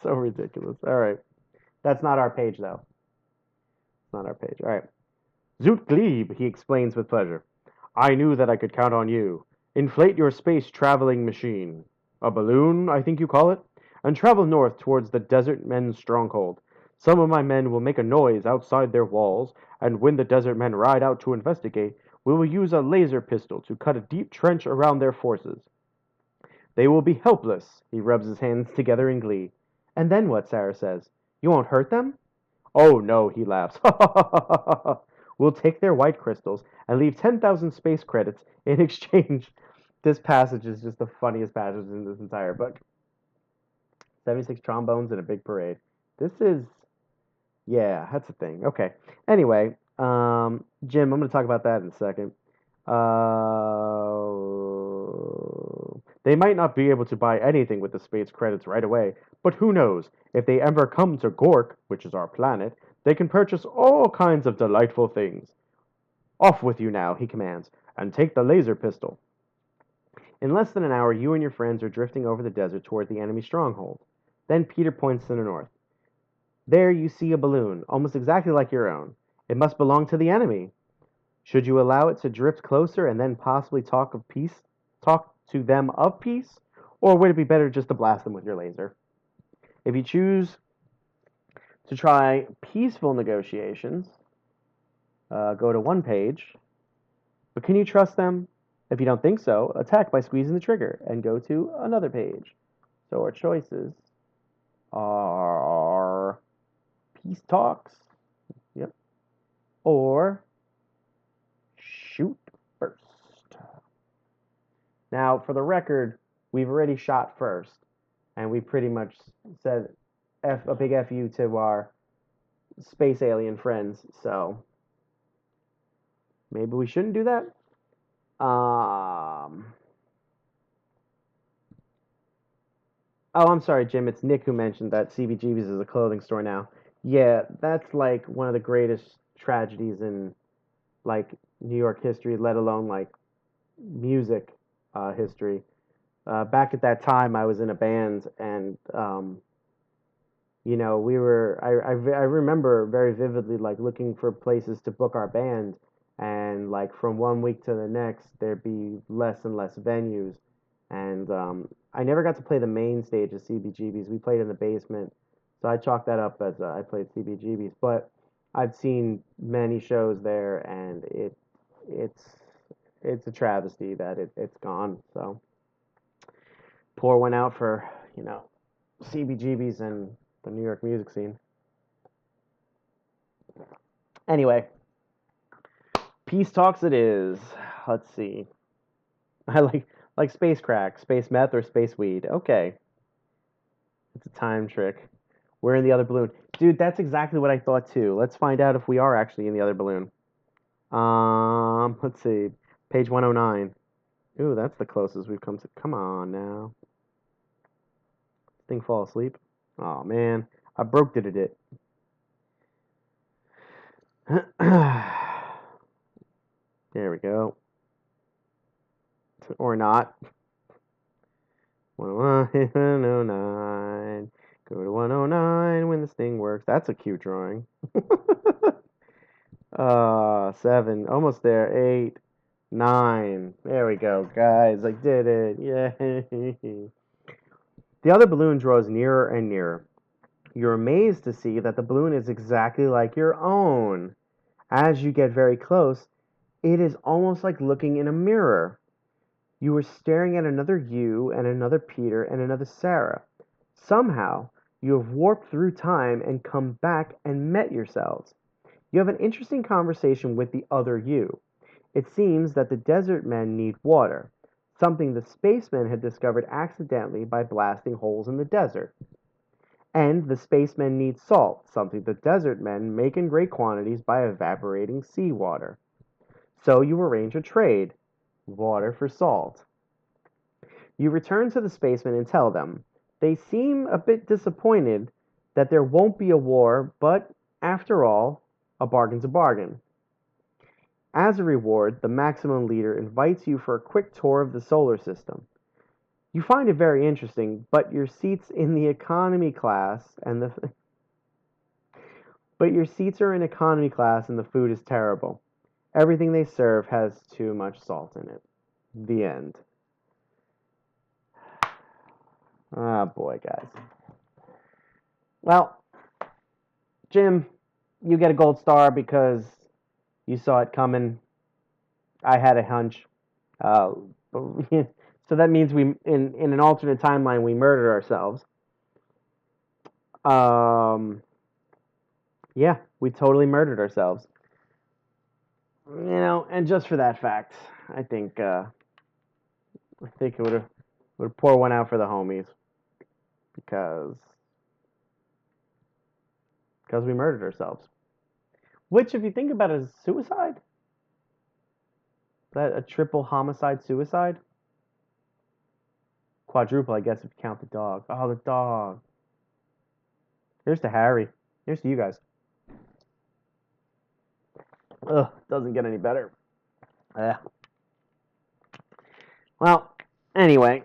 So ridiculous. All right. That's not our page, though. It's not our page. All right. Zoot Glebe, he explains with pleasure. I knew that I could count on you. Inflate your space traveling machine. A balloon, I think you call it, and travel north towards the desert men's stronghold. Some of my men will make a noise outside their walls, and when the desert men ride out to investigate, we will use a laser pistol to cut a deep trench around their forces. They will be helpless. He rubs his hands together in glee. And then what? Sarah says. You won't hurt them? Oh, no, he laughs. We'll take their white crystals and leave 10,000 space credits in exchange. This passage is just the funniest passage in this entire book. 76 trombones and a big parade. This is, yeah, that's a thing. Okay. Anyway, Jim, I'm going to talk about that in a second. They might not be able to buy anything with the space credits right away, but who knows? If they ever come to Gork, which is our planet, they can purchase all kinds of delightful things. Off with you now, he commands, and take the laser pistol. In less than an hour, you and your friends are drifting over the desert toward the enemy stronghold. Then Peter points to the north. There you see a balloon, almost exactly like your own. It must belong to the enemy. Should you allow it to drift closer and then possibly talk to them of peace? Or would it be better just to blast them with your laser? If you choose to try peaceful negotiations, go to one page. But can you trust them? If you don't think so, attack by squeezing the trigger and go to another page. So our choices are peace talks, yep, or shoot first. Now, for the record, we've already shot first, and we pretty much said a big F you to our space alien friends, so maybe we shouldn't do that. Oh, I'm sorry, Jim. It's Nick who mentioned that CBGB's is a clothing store now. Yeah, that's like one of the greatest tragedies in like New York history, let alone like music history. Back at that time, I was in a band, and we were. I remember very vividly like looking for places to book our band, and like from one week to the next, there'd be less and less venues, and I never got to play the main stage of CBGB's. We played in the basement, so I chalked that up as I played CBGB's. But I've seen many shows there, and it's it's a travesty that it's gone. So pour one out for CBGB's and the New York music scene. Anyway, peace talks it is. Let's see. I like space crack, space meth, or space weed. Okay, it's a time trick. We're in the other balloon, dude. That's exactly what I thought too. Let's find out if we are actually in the other balloon. Let's see. Page 109. Ooh, that's the closest we've come to. Come on now. Thing fall asleep. Oh man, I broke it. There we go. Or not. 109. Go to 109 when this thing works. That's a cute drawing. 7. Almost there. 8. 9. There we go, guys. I did it. Yay. The other balloon draws nearer and nearer. You're amazed to see that the balloon is exactly like your own. As you get very close, it is almost like looking in a mirror. You were staring at another you and another Peter and another Sarah. Somehow, you have warped through time and come back and met yourselves. You have an interesting conversation with the other you. It seems that the desert men need water, something the spacemen had discovered accidentally by blasting holes in the desert. And the spacemen need salt, something the desert men make in great quantities by evaporating seawater. So you arrange a trade, water for salt. You return to the spacemen and tell them. They seem a bit disappointed that there won't be a war, but after all, a bargain's a bargain. As a reward, the Maximum Leader invites you for a quick tour of the solar system. You find it very interesting, but your seats in the economy class and the but your seats are in economy class and the food is terrible. Everything they serve has too much salt in it. The end. Ah, boy, guys. Well, Jim, you get a gold star because you saw it coming. I had a hunch. Uh, so that means we, in an alternate timeline, we murdered ourselves. Yeah, we totally murdered ourselves. And just for that fact, I think it would pour one out for the homies because we murdered ourselves. Which, if you think about it, is suicide. That a triple homicide suicide? Quadruple, I guess, if you count the dog. Oh, the dog. Here's to Harry. Here's to you guys. Ugh, doesn't get any better. Well, anyway,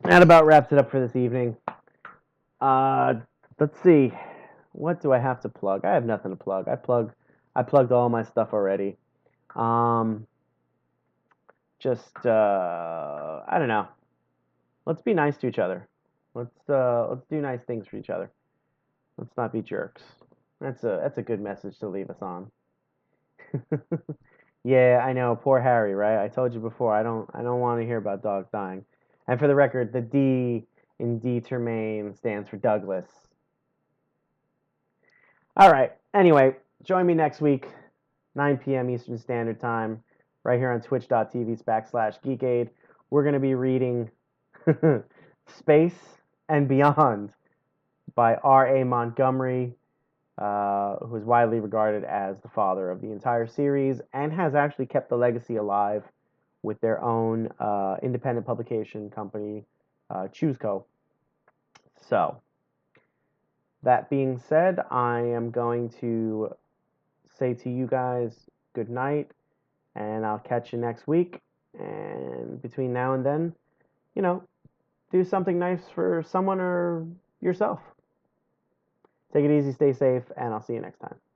that about wraps it up for this evening. Let's see. What do I have to plug? I have nothing to plug. I plugged all my stuff already. I don't know. Let's be nice to each other. Let's do nice things for each other. Let's not be jerks. That's a good message to leave us on. Yeah, I know. Poor Harry, right? I told you before. I don't want to hear about dogs dying. And for the record, the D in Determaine stands for Douglas. All right. Anyway, join me next week, 9 p.m. Eastern Standard Time, right here on twitch.tv/geekade, we're going to be reading Space and Beyond by R.A. Montgomery, who is widely regarded as the father of the entire series and has actually kept the legacy alive with their own independent publication company, ChooseCo. So, that being said, I am going to say to you guys good night, and I'll catch you next week. And between now and then, you know, do something nice for someone or yourself. Take it easy, stay safe, and I'll see you next time.